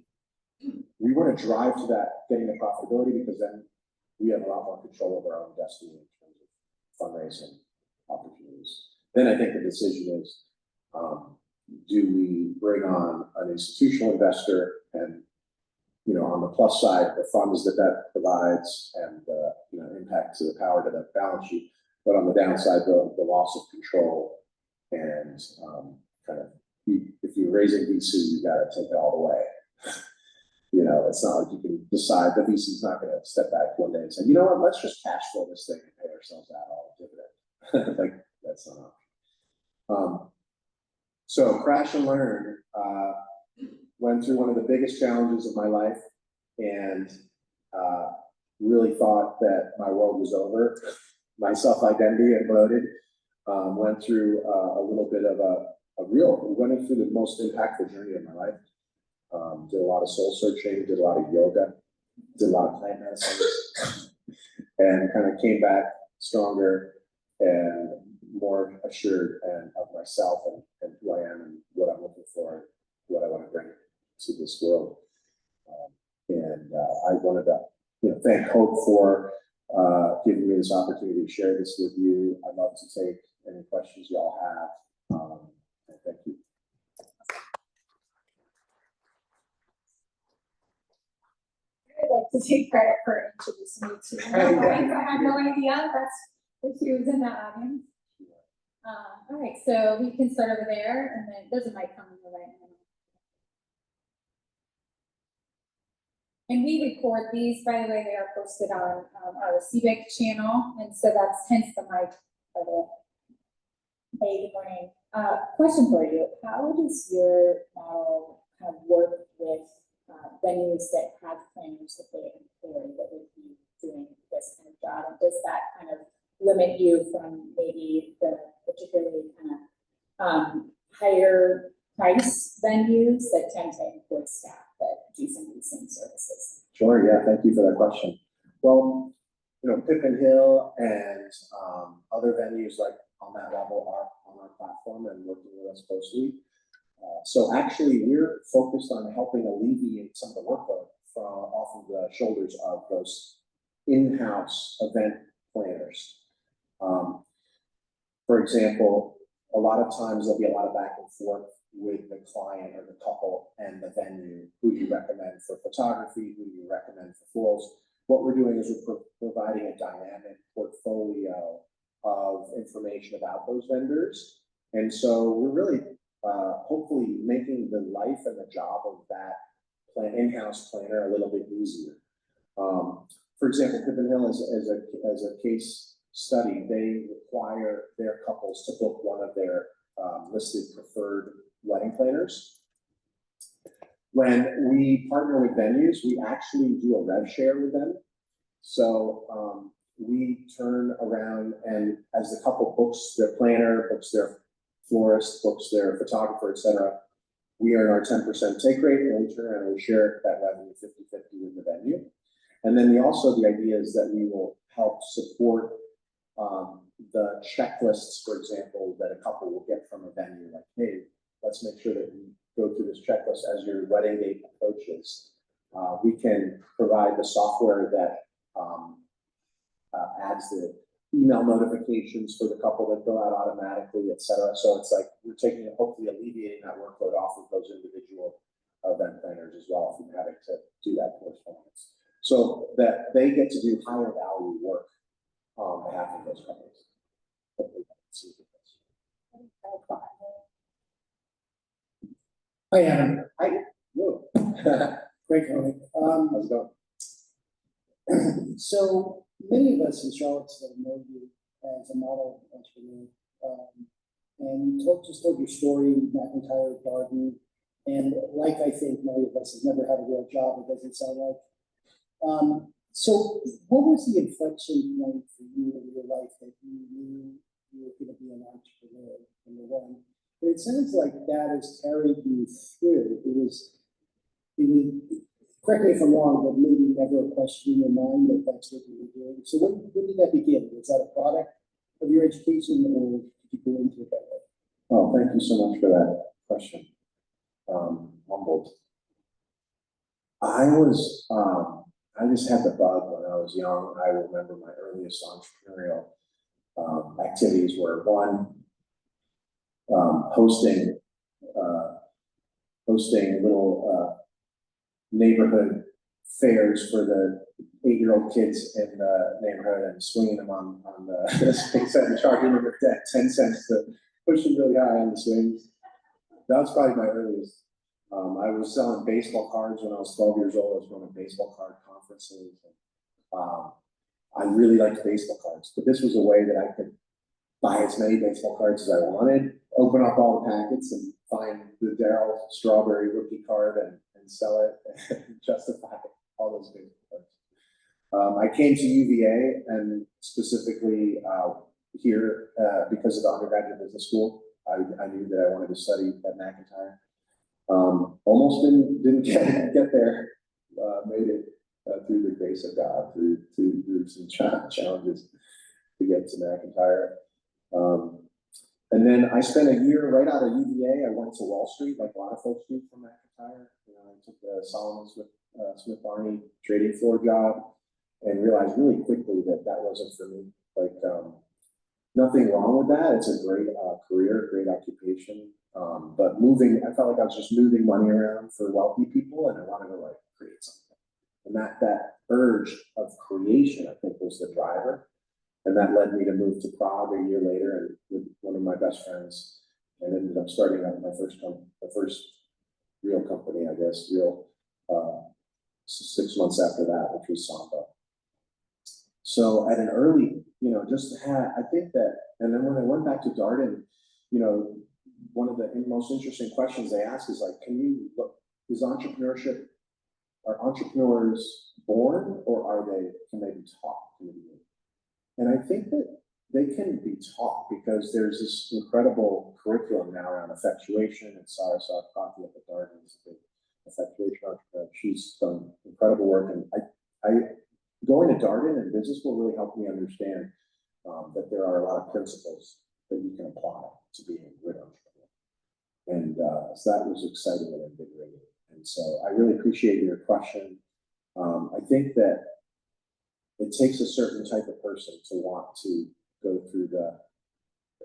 we want to drive to that, getting the profitability, because then we have a lot more control over our own destiny in terms of fundraising opportunities. Then I think the decision is, do we bring on an institutional investor, and on the plus side, the funds that provides and impact to the power to the balance sheet, but on the downside, the loss of control and kind of, if you're raising VC, you got to take it all the way. It's not like you can decide the VC's not going to step back one day and say, you know what, let's just cash flow this thing and pay ourselves out all dividend. Like, that's not option. So crash and learn. Went through one of the biggest challenges of my life, and really thought that my world was over. My self-identity imploded. Went through a little bit of went through the most impactful journey of my life. Did a lot of soul searching, did a lot of yoga, did a lot of plant medicine, and kind of came back stronger and more assured of myself and who I am and what I'm looking for, what I want to bring to this world. I wanted to thank Hope for giving me this opportunity to share this with you. I'd love to take any questions y'all have. And thank you. I'd like to take credit for introducing me to her. I had no idea that she was in the audience. All right, so we can start over there, and then there's a mic coming your way. And we record these, by the way, they are posted on our CBIC channel, and so that's hence the mic for the. Hey, good morning. Question for you. How does your model kind of work with venues that have planners that they employ that would be doing this kind of job? And does that kind of limit you from maybe the particularly kind of higher price venues that tend to employ staff that do some of these same services? Sure, yeah, thank you for that question. Well, you know, Pippin Hill and other venues like on that level are on our platform and working with us closely. So actually, we're focused on helping alleviate some of the workload from off of the shoulders of those in-house event planners. For example, a lot of times there'll be a lot of back and forth with the client or the couple and the venue, who you recommend for photography, who you recommend for florals. What we're doing is we're providing a dynamic portfolio of information about those vendors. And so we're really hopefully making the life and the job of that in-house planner a little bit easier. For example, Pippin Hill as a case study, they require their couples to book one of their listed preferred wedding planners. When we partner with venues, we actually do a rev share with them. So we turn around and as the couple books their planner, books their florist, books their photographer, etc., we earn our 10% take rate, and we turn around and we share that revenue 50-50 with the venue. And then the idea is that we will help support the checklists, for example, that a couple will get from a venue, like, hey, let's make sure that we go through this checklist as your wedding date approaches. We can provide the software that adds the email notifications for the couple that go out automatically, etc. So it's like we're taking, hopefully alleviating that workload off of those individual event planners as well from having to do that correspondence. So that they get to do higher value work on behalf of those companies. Hi, Adam. Hi. Whoa. Great comment. How's it going? So many of us in Charlottesville know you as a model entrepreneur. And you just told your story, McIntyre Garden. And like I think many of us have never had a real job, it doesn't sound like. So what was the inflection point for you in your life that you knew you were going to be an entrepreneur, number one? But it sounds like that has carried you through. It was, correct me if I'm wrong, but maybe never a question in your mind that that's what you were doing. So when did that begin? Was that a product of your education, or did you go into it that way? Oh, thank you so much for that question. Humbled. I just had the bug when I was young. I remember my earliest entrepreneurial activities were one, hosting little neighborhood fairs for the 8-year-old kids in the neighborhood and swinging them on the swing set and charging them 10 cents to push them really high on the swings. That was probably my earliest. I was selling baseball cards when I was 12 years old. I was going to baseball card conferences. I really liked baseball cards, but this was a way that I could buy as many baseball cards as I wanted, open up all the packets and find the Darryl Strawberry rookie card and sell it and justify all those baseball cards. I came to UVA and specifically here because of the undergraduate business school. I knew that I wanted to study at McIntyre. Almost didn't get there. Made it through the grace of God, through some challenges to get to McIntyre. And then I spent a year right out of UVA. I went to Wall Street, like a lot of folks do from McIntyre. I took the Solomon Smith Barney trading floor job. and realized really quickly that that wasn't for me. Like, nothing wrong with that. It's a great career, great occupation. But moving, I felt like I was just moving money around for wealthy people, and I wanted to like create something. And that urge of creation, I think, was the driver. And that led me to move to Prague a year later, and with one of my best friends, and ended up starting up my first real company, I guess, 6 months after that, which was Samba. So at an early, I think that, and then when I went back to Darden, one of the most interesting questions they ask is like, is entrepreneurship, are entrepreneurs born, or can they be taught? And I think that they can be taught, because there's this incredible curriculum now around effectuation, and Sarah Coffee at the Darden is a big effectuation entrepreneur. She's done incredible work, and I going to Darden and business school really helped me understand that there are a lot of principles that you can apply to being a good entrepreneur. And so that was exciting and invigorating. And so I really appreciate your question. I think that it takes a certain type of person to want to go through the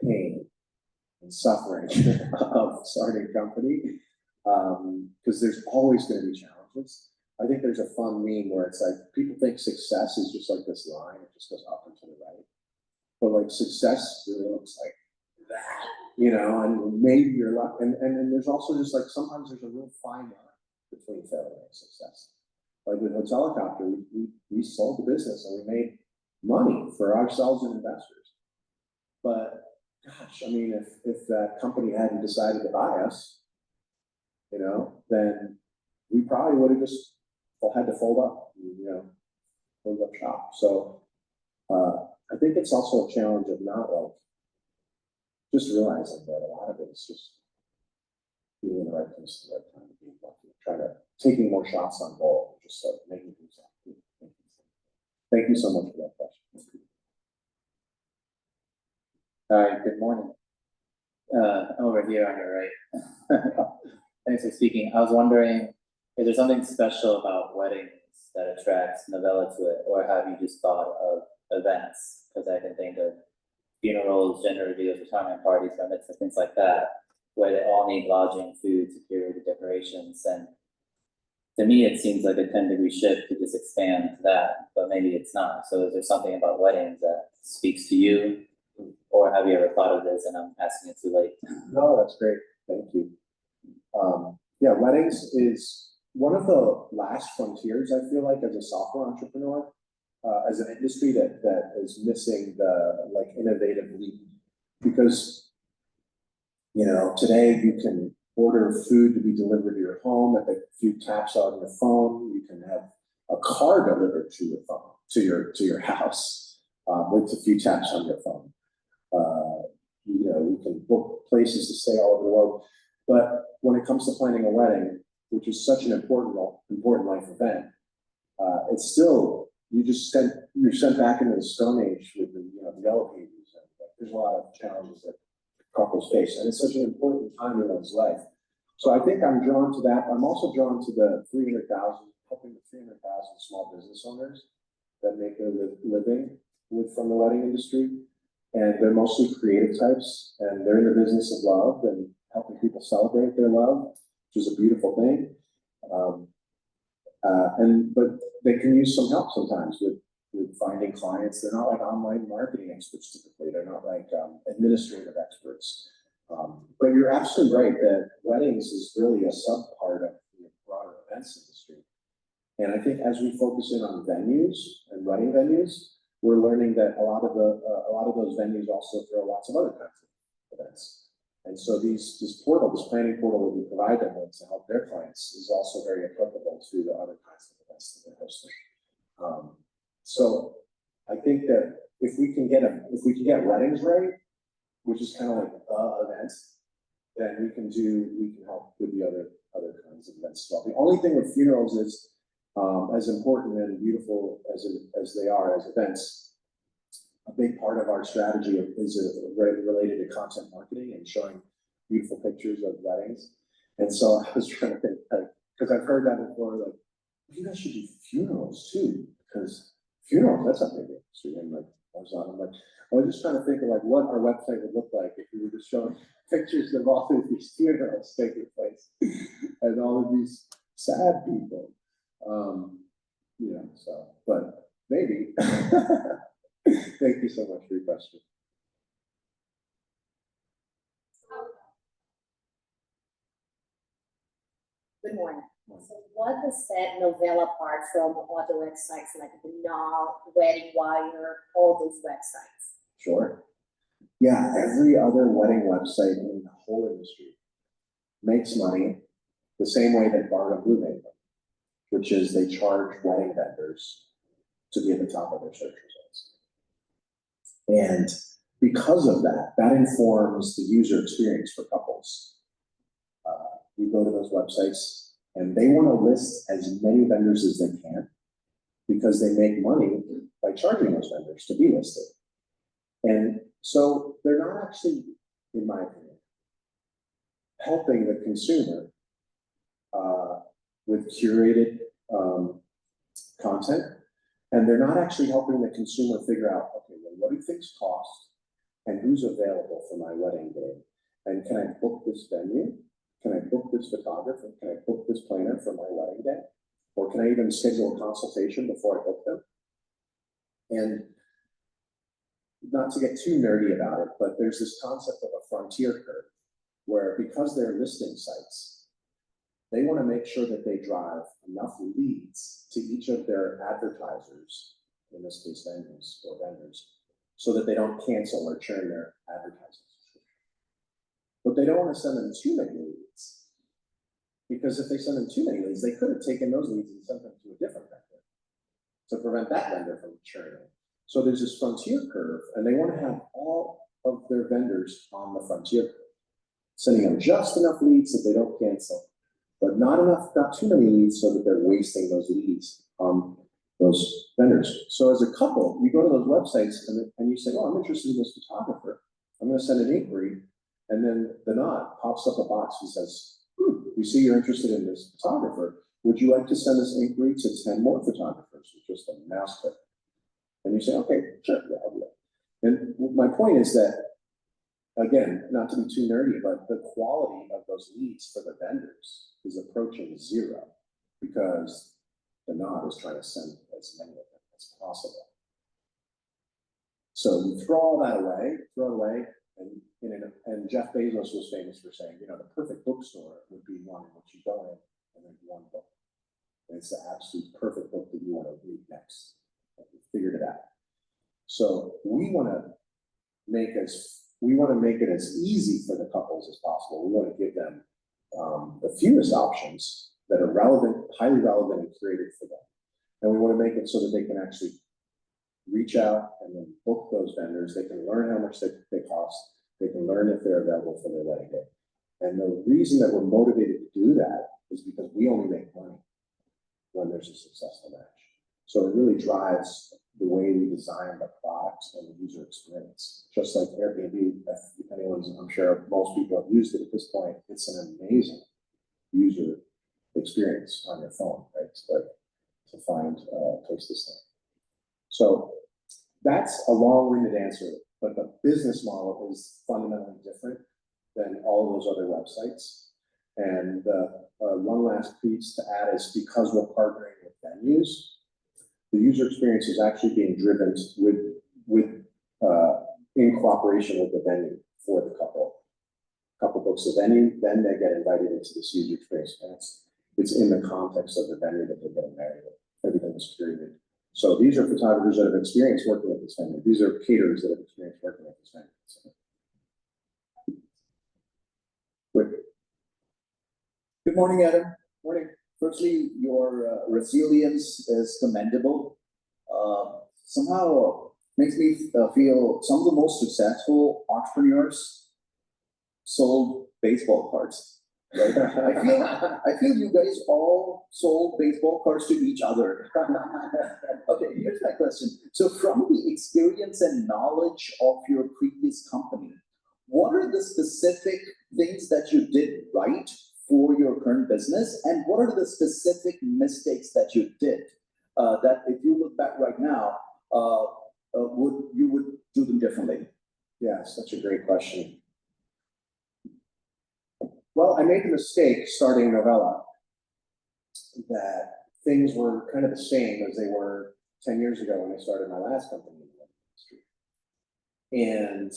pain and suffering of starting a company, because there's always going to be challenges. I think there's a fun meme where it's like, people think success is just like this line, it just goes up and to the right. But like, success really looks like that, and maybe you're luck. And there's also just like, sometimes there's a real fine line between failure and success. Like with Hotelicopter, we sold the business and we made money for ourselves and investors. But gosh, I mean, if that company hadn't decided to buy us, then we probably would have just had to fold up, fold up shop. So I think it's also a challenge of not like just realizing that a lot of it is just being in the right place at the right time, being lucky, taking more shots on goal, just like making things happen. Thank you so much for that question. Hi, good morning. Over here on your right. Thanks for speaking. I was wondering, is there something special about weddings that attracts Novela to it, or have you just thought of events? Because I can think of funerals, gender reveals, retirement parties, bar mitzvahs, things like that, where they all need lodging, food, security, decorations, and to me, it seems like a 10-degree shift to just expand to that, but maybe it's not. So is there something about weddings that speaks to you, or have you ever thought of this and I'm asking it too late? No, that's great. Thank you. Yeah, weddings is one of the last frontiers, I feel like, as a software entrepreneur, as an industry that is missing the like innovative leap. Because, today you can order food to be delivered to your home at a few taps on your phone. You can have a car delivered to your phone, to your house, with a few taps on your phone. You can book places to stay all over the world. But when it comes to planning a wedding, which is such an important life event, it's still, you're sent back into the Stone Age with the Yellow Pages. There's a lot of challenges that couples face, and it's such an important time in one's life. So I think I'm drawn to that. I'm also drawn to the 300,000, helping the 300,000 small business owners that make their living from the wedding industry. And they're mostly creative types, and they're in the business of love and helping people celebrate their love, which is a beautiful thing. But they can use some help sometimes with finding clients. They're not like online marketing experts typically. They're not like administrative experts. But you're absolutely right that weddings is really a sub part of the broader events industry. And I think as we focus in on venues and wedding venues, we're learning that a lot of those venues also throw lots of other kinds of events. And so this planning portal that we provide them with to help their clients is also very applicable to the other kinds of events that they're hosting. So I think that if we can get weddings right, which is kind of like the event, then we can help with the other kinds of events as well. The only thing with funerals is, as important and beautiful as they are as events, a big part of our strategy is related to content marketing and showing beautiful pictures of weddings. And so I was trying to think, because I've heard that before, like, you guys should do funerals too, because funerals, that's a big industry, and like, I'm just trying to think of like what our website would look like if we were just showing pictures of all of these funerals taking place, and all of these sad people. You know, so, but maybe. Thank you so much for your question. Good morning. So what does set Novela apart from other websites like the Now, Wedding Wire, all those websites? Sure. Yeah, every other wedding website in the whole industry makes money the same way that Bar and Blue made money, which is they charge wedding vendors to be at the top of their search results. And because of that, that informs the user experience for couples. You go to those websites and they want to list as many vendors as they can because they make money by charging those vendors to be listed. And so they're not actually, in my opinion, helping the consumer with curated content. And they're not actually helping the consumer figure out, okay, well, what do things cost and who's available for my wedding day? And can I book this venue? Can I book this photographer? Can I book this planner for my wedding day? Or can I even schedule a consultation before I book them? And not to get too nerdy about it, but there's this concept of a frontier curve where because they're listing sites, they want to make sure that they drive enough leads to each of their advertisers, in this case venues or vendors, so that they don't cancel or churn their advertising. But they don't want to send them too many leads, because if they send them too many leads, they could have taken those leads and sent them to a different vendor to prevent that vendor from churning. So there's this frontier curve, and they want to have all of their vendors on the frontier curve, sending them just enough leads that they don't cancel, but not too many leads so that they're wasting those leads on those vendors. So as a couple, you go to those websites and you say, oh, I'm interested in this photographer. I'm going to send an inquiry. And then the nod pops up a box and says, we see you're interested in this photographer. Would you like to send this inquiry to 10 more photographers with just a mouse click? And you say, okay, sure, yeah, I'll do that. And my point is that, again, not to be too nerdy, but the quality of those leads for the vendors is approaching zero because the nod is trying to send as many of them as possible. So you throw it away, and Jeff Bezos was famous for saying, you know, the perfect bookstore would be one in which you go in and there's one book. And it's the absolute perfect book that you want to read next. We figured it out. So we want to make it as easy for the couples as possible. We want to give them the fewest options that are relevant, highly relevant, and creative for them. And we want to make it so that they can actually reach out and then book those vendors. They can learn how much they cost. They can learn if they're available for their wedding day. And the reason that we're motivated to do that is because we only make money when there's a successful match. So it really drives the way we design the product and the user experience. Just like Airbnb, if anyone's, I'm sure most people have used it at this point, it's an amazing user experience on your phone, right? It's like to find a place to stay. So that's a long-winded answer, but the business model is fundamentally different than all of those other websites. And one last piece to add is because we're partnering with venues, the user experience is actually being driven in cooperation with the venue for the couple. Couple books the venue, then they get invited into this user experience. And it's in the context of the venue that they're getting married with. Everything is curated. So these are photographers that have experience working at this venue. These are caterers that have experience working at this venue. So. Good morning, Adam. Morning. Firstly, your resilience is commendable. Somehow makes me feel some of the most successful entrepreneurs sold baseball cards. Right? I feel you guys all sold baseball cards to each other. Okay, here's my question. So from the experience and knowledge of your previous company, what are the specific things that you did right for your current business, and what are the specific mistakes that you did? that if you look back right now, you would do them differently? Yeah, such a great question. Well, I made the mistake starting Novela that things were kind of the same as they were 10 years ago when I started my last company in the industry. And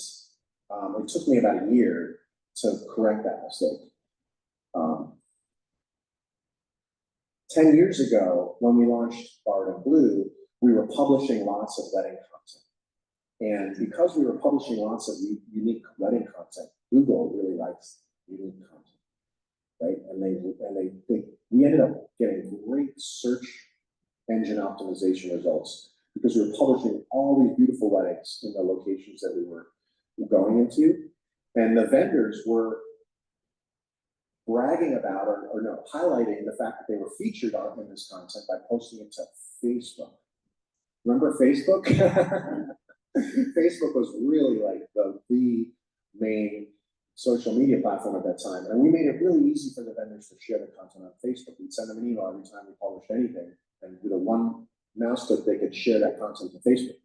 it took me about a year to correct that mistake. 10 years ago, when we launched Bard and Blue, we were publishing lots of wedding content. And because we were publishing lots of unique wedding content, Google really likes unique content, right? And we ended up getting great search engine optimization results because we were publishing all these beautiful weddings in the locations that we were going into. And the vendors were bragging about or no, highlighting the fact that they were featured in this content by posting it to Facebook. Remember Facebook? Facebook was really like the main social media platform at that time. And we made it really easy for the vendors to share the content on Facebook. We'd send them an email every time we published anything. And with a one mouse click, they could share that content to Facebook.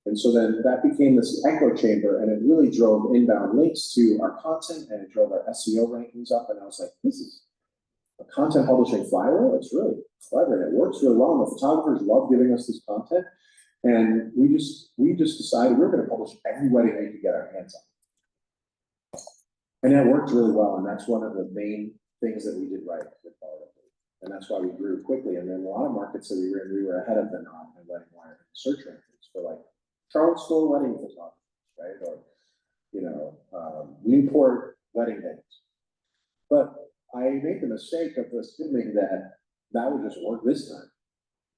And so then that became this echo chamber, and it really drove inbound links to our content, and it drove our SEO rankings up. And I was like, this is a content publishing flywheel. It's really clever, and it works really well. And the photographers love giving us this content. And we just decided we were going to publish every wedding we could get our hands on. And that worked really well. And that's one of the main things that we did right with Bard. And that's why we grew quickly. And then a lot of markets that we were in, we were ahead of the non and wedding wire search rankings for like Charlottesville wedding photographers, right? Or, Newport wedding days. But I made the mistake of assuming that would just work this time.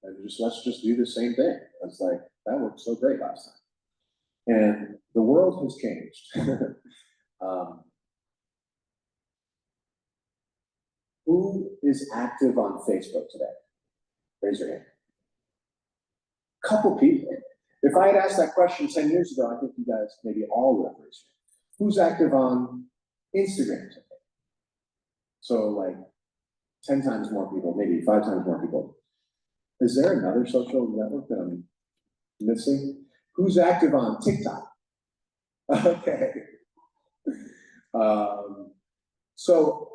And let's just do the same thing. It's like, that worked so great last time. And the world has changed. Who is active on Facebook today? Raise your hand. Couple people. If I had asked that question 10 years ago, I think you guys maybe all would have raised your hand. Who's active on Instagram today? So like 10 times more people, maybe 5 times more people. Is there another social network that I'm missing? Who's active on TikTok? Okay. So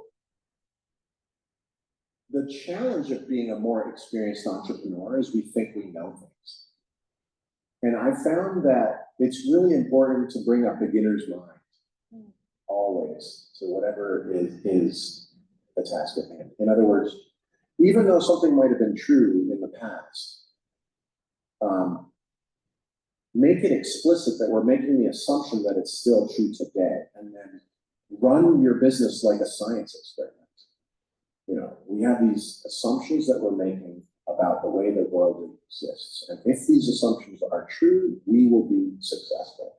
the challenge of being a more experienced entrepreneur is we think we know things. And I found that it's really important to bring up beginner's mind always to whatever is the task at hand. In other words, even though something might have been true in the past, make it explicit that we're making the assumption that it's still true today, and then run your business like a science experiment. We have these assumptions that we're making about the way the world exists. And if these assumptions are true, we will be successful.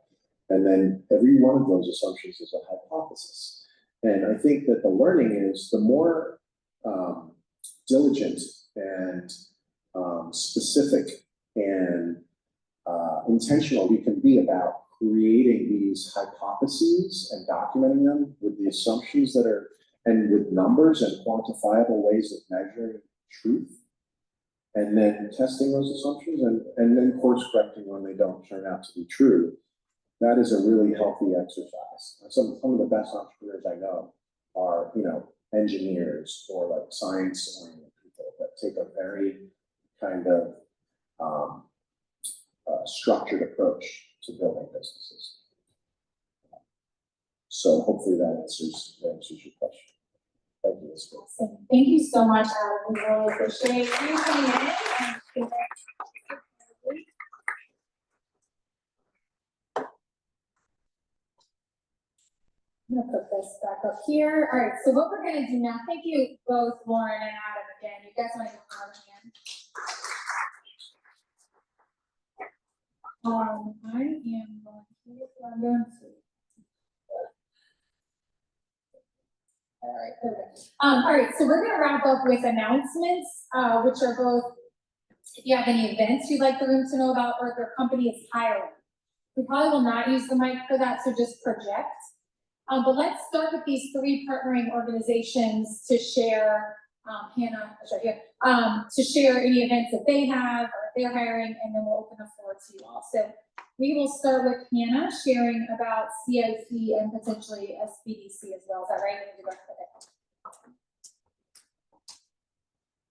And then every one of those assumptions is a hypothesis. And I think that the learning is the more diligent and specific and intentional we can be about creating these hypotheses and documenting them with the assumptions that are, and with numbers and quantifiable ways of measuring truth, and then testing those assumptions and then course correcting when they don't turn out to be true. That is a really healthy exercise. Some of the best entrepreneurs I know are, engineers or like science-oriented people that take a very kind of structured approach to building businesses. So hopefully that answers your question. Thank you. Awesome. Thank you so much, Adam. We really appreciate you coming in. I'm gonna put this back up here. All right, so what we're gonna do now, thank you both, Lauren and Adam, again. You guys want to give them a hand? I am going to. All right, perfect. All right, so we're gonna wrap up with announcements, which are both, if you have any events you'd like the room to know about, or if your company is hiring. We probably will not use the mic for that, so just project. But let's start with these 3 partnering organizations to share Hannah, I'll show you, to share any events that they have or if they're hiring, and then we'll open the floor to you all. So we will start with Hannah sharing about CIC and potentially SBDC as well. Is that right?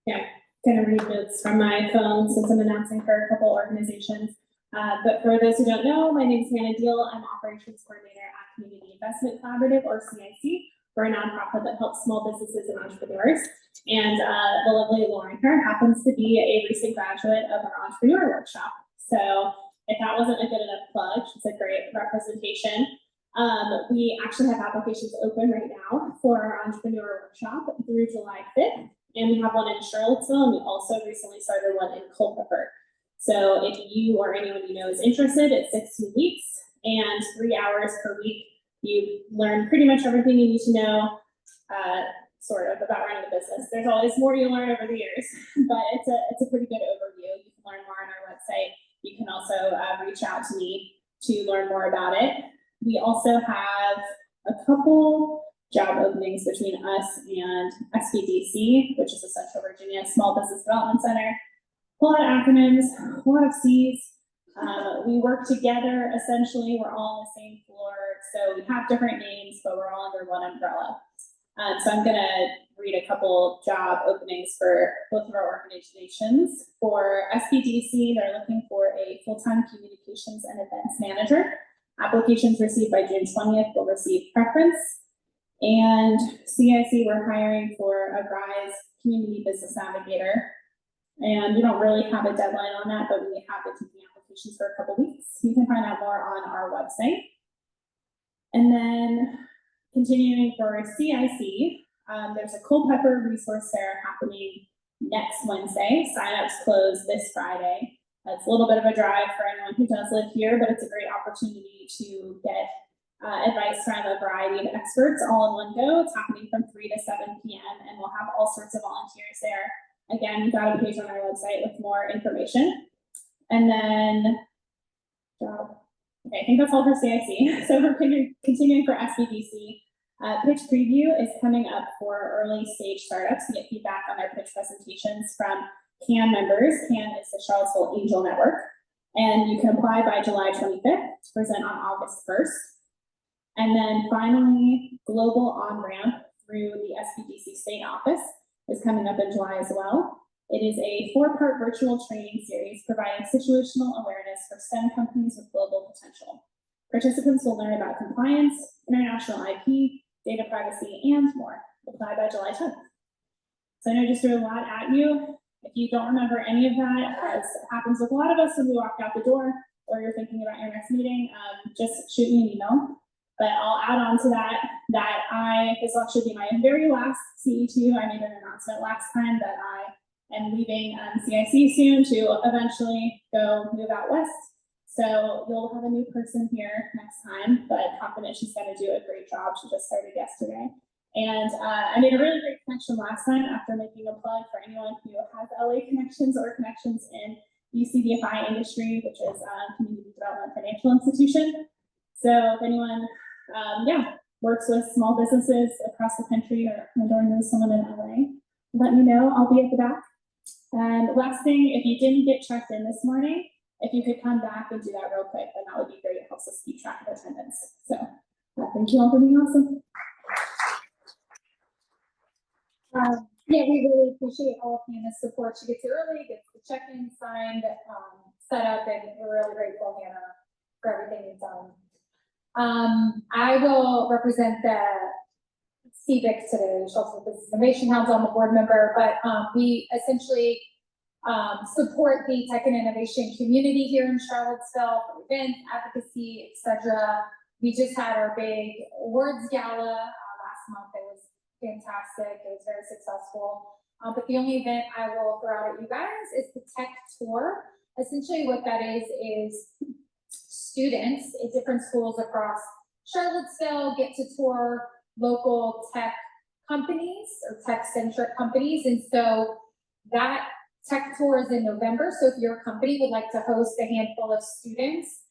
Yeah, gonna read this from my phone since I'm announcing for a couple organizations. But for those who don't know, my name is Hannah Deal. I'm Operations Coordinator at Community Investment Collaborative, or CIC. We're a nonprofit that helps small businesses and entrepreneurs. And the lovely Lauren here happens to be a recent graduate of our entrepreneur workshop. So if that wasn't a good enough plug, she's a great representation. We actually have applications open right now for our entrepreneur workshop through July 5th. And we have one in Charlottesville, and we also recently started one in Culpeper. So if you or anyone you know is interested, it's 16 weeks and 3 hours per week. You learn pretty much everything you need to know, sort of, about running a business. There's always more you learn over the years, but it's a pretty good overview. You can learn more on our website. You can also reach out to me to learn more about it. We also have a couple job openings between us and SBDC, which is the Central Virginia Small Business Development Center. A lot of acronyms, a lot of C's. We work together, essentially. We're all on the same floor. So we have different names, but we're all under one umbrella. So I'm gonna read a couple job openings for both of our organizations. For SBDC, they're looking for a full-time communications and events manager. Applications received by June 20th will receive preference. And CIC, we're hiring for a RISE community business navigator. And we don't really have a deadline on that, but we have been taking applications for a couple weeks. You can find out more on our website. And then continuing for CIC, there's a Culpeper resource fair happening next Wednesday. Sign-ups close this Friday. It's a little bit of a drive for anyone who does live here, but it's a great opportunity to get advice from a variety of experts all in one go. It's happening from 3 to 7 p.m. and we'll have all sorts of volunteers there. Again, we've got a page on our website with more information. And then, okay, I think that's all for CIC. So we're continuing for SBDC. Pitch preview is coming up for early stage startups to get feedback on their pitch presentations from CAN members. CAN is the Charlottesville Angel Network. And you can apply by July 25th to present on August 1st. And then finally, global on-ramp through the SBDC state office is coming up in July as well. It is a 4-part virtual training series providing situational awareness for STEM companies with global potential. Participants will learn about compliance, international IP, data privacy, and more. Apply by July 10th. So I know I just threw a lot at you. If you don't remember any of that, as happens with a lot of us when we walk out the door, or you're thinking about your next meeting, just shoot me an email. But I'll add on to that, this will actually be my very last CE2. I made an announcement last time that I am leaving CIC soon to eventually go move out west. So you'll have a new person here next time, but confident she's going to do a great job. She just started yesterday. And I made a really great connection last time after making a plug for anyone who has LA connections or connections in the CDFI industry, which is Community Development Financial Institution. So if anyone works with small businesses across the country or knows someone in LA, let me know. I'll be at the back. And last thing, if you didn't get checked in this morning, if you could come back and do that real quick, then that would be great. It helps us keep track of attendance. So thank you all for being awesome. Yeah, we really appreciate all of Hannah's support. She gets here early, gets the check-in signed, set up, and we're really grateful, Hannah, for everything you've done. I will represent the CBIC today, Charlottesville Business Innovation Hubs. I'm a board member, but we essentially support the tech and innovation community here in Charlottesville for events, advocacy, etc. We just had our big awards gala last month. It was fantastic. It was very successful. But the only event I will throw out at you guys is the tech tour. Essentially what that is students at different schools across Charlottesville get to tour local tech companies or tech-centric companies. And so that tech tour is in November. So if your company would like to host a handful of students,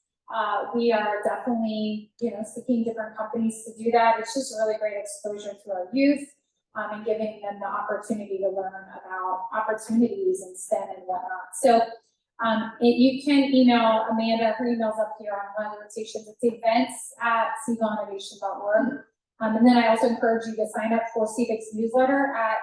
we are definitely, seeking different companies to do that. It's just a really great exposure to our youth. and giving them the opportunity to learn about opportunities and STEM and whatnot. So you can email Amanda, her email's up here on one of the rotations. It's events@cvainnovation.org. And then I also encourage you to sign up for CVIC's newsletter at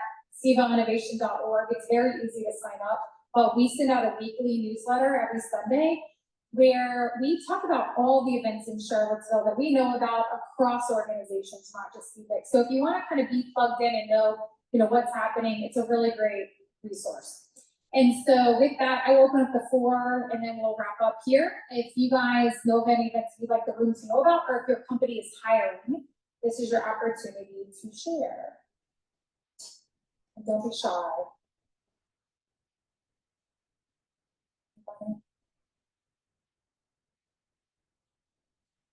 cvainnovation.org. It's very easy to sign up, but we send out a weekly newsletter every Sunday where we talk about all the events in Charlottesville that we know about across organizations, not just CVIC. So if you want to kind of be plugged in and know, what's happening, it's a really great resource. And so with that, I will open up the floor and then we'll wrap up here. If you guys know of any events you'd like the room to know about, or if your company is hiring, this is your opportunity to share. And don't be shy.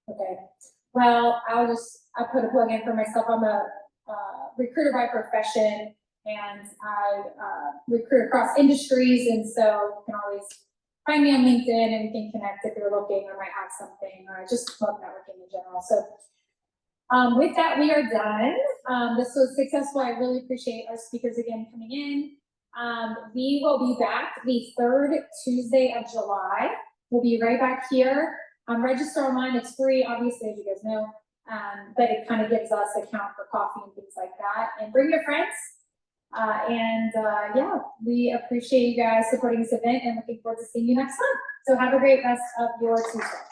Okay, well, I put a plug in for myself. I'm a recruiter by profession, and I recruit across industries, and so you can always find me on LinkedIn and we can connect if you're looking. I might have something, or I just love networking in general. So with that, we are done. This was successful. I really appreciate our speakers again coming in. We will be back the 3rd Tuesday of July. We'll be right back here. Register online, it's free, obviously, as you guys know, but it kind of gives us a count for coffee and things like that. And bring your friends. Yeah, we appreciate you guys supporting this event and looking forward to seeing you next month. So have a great rest of your Tuesday.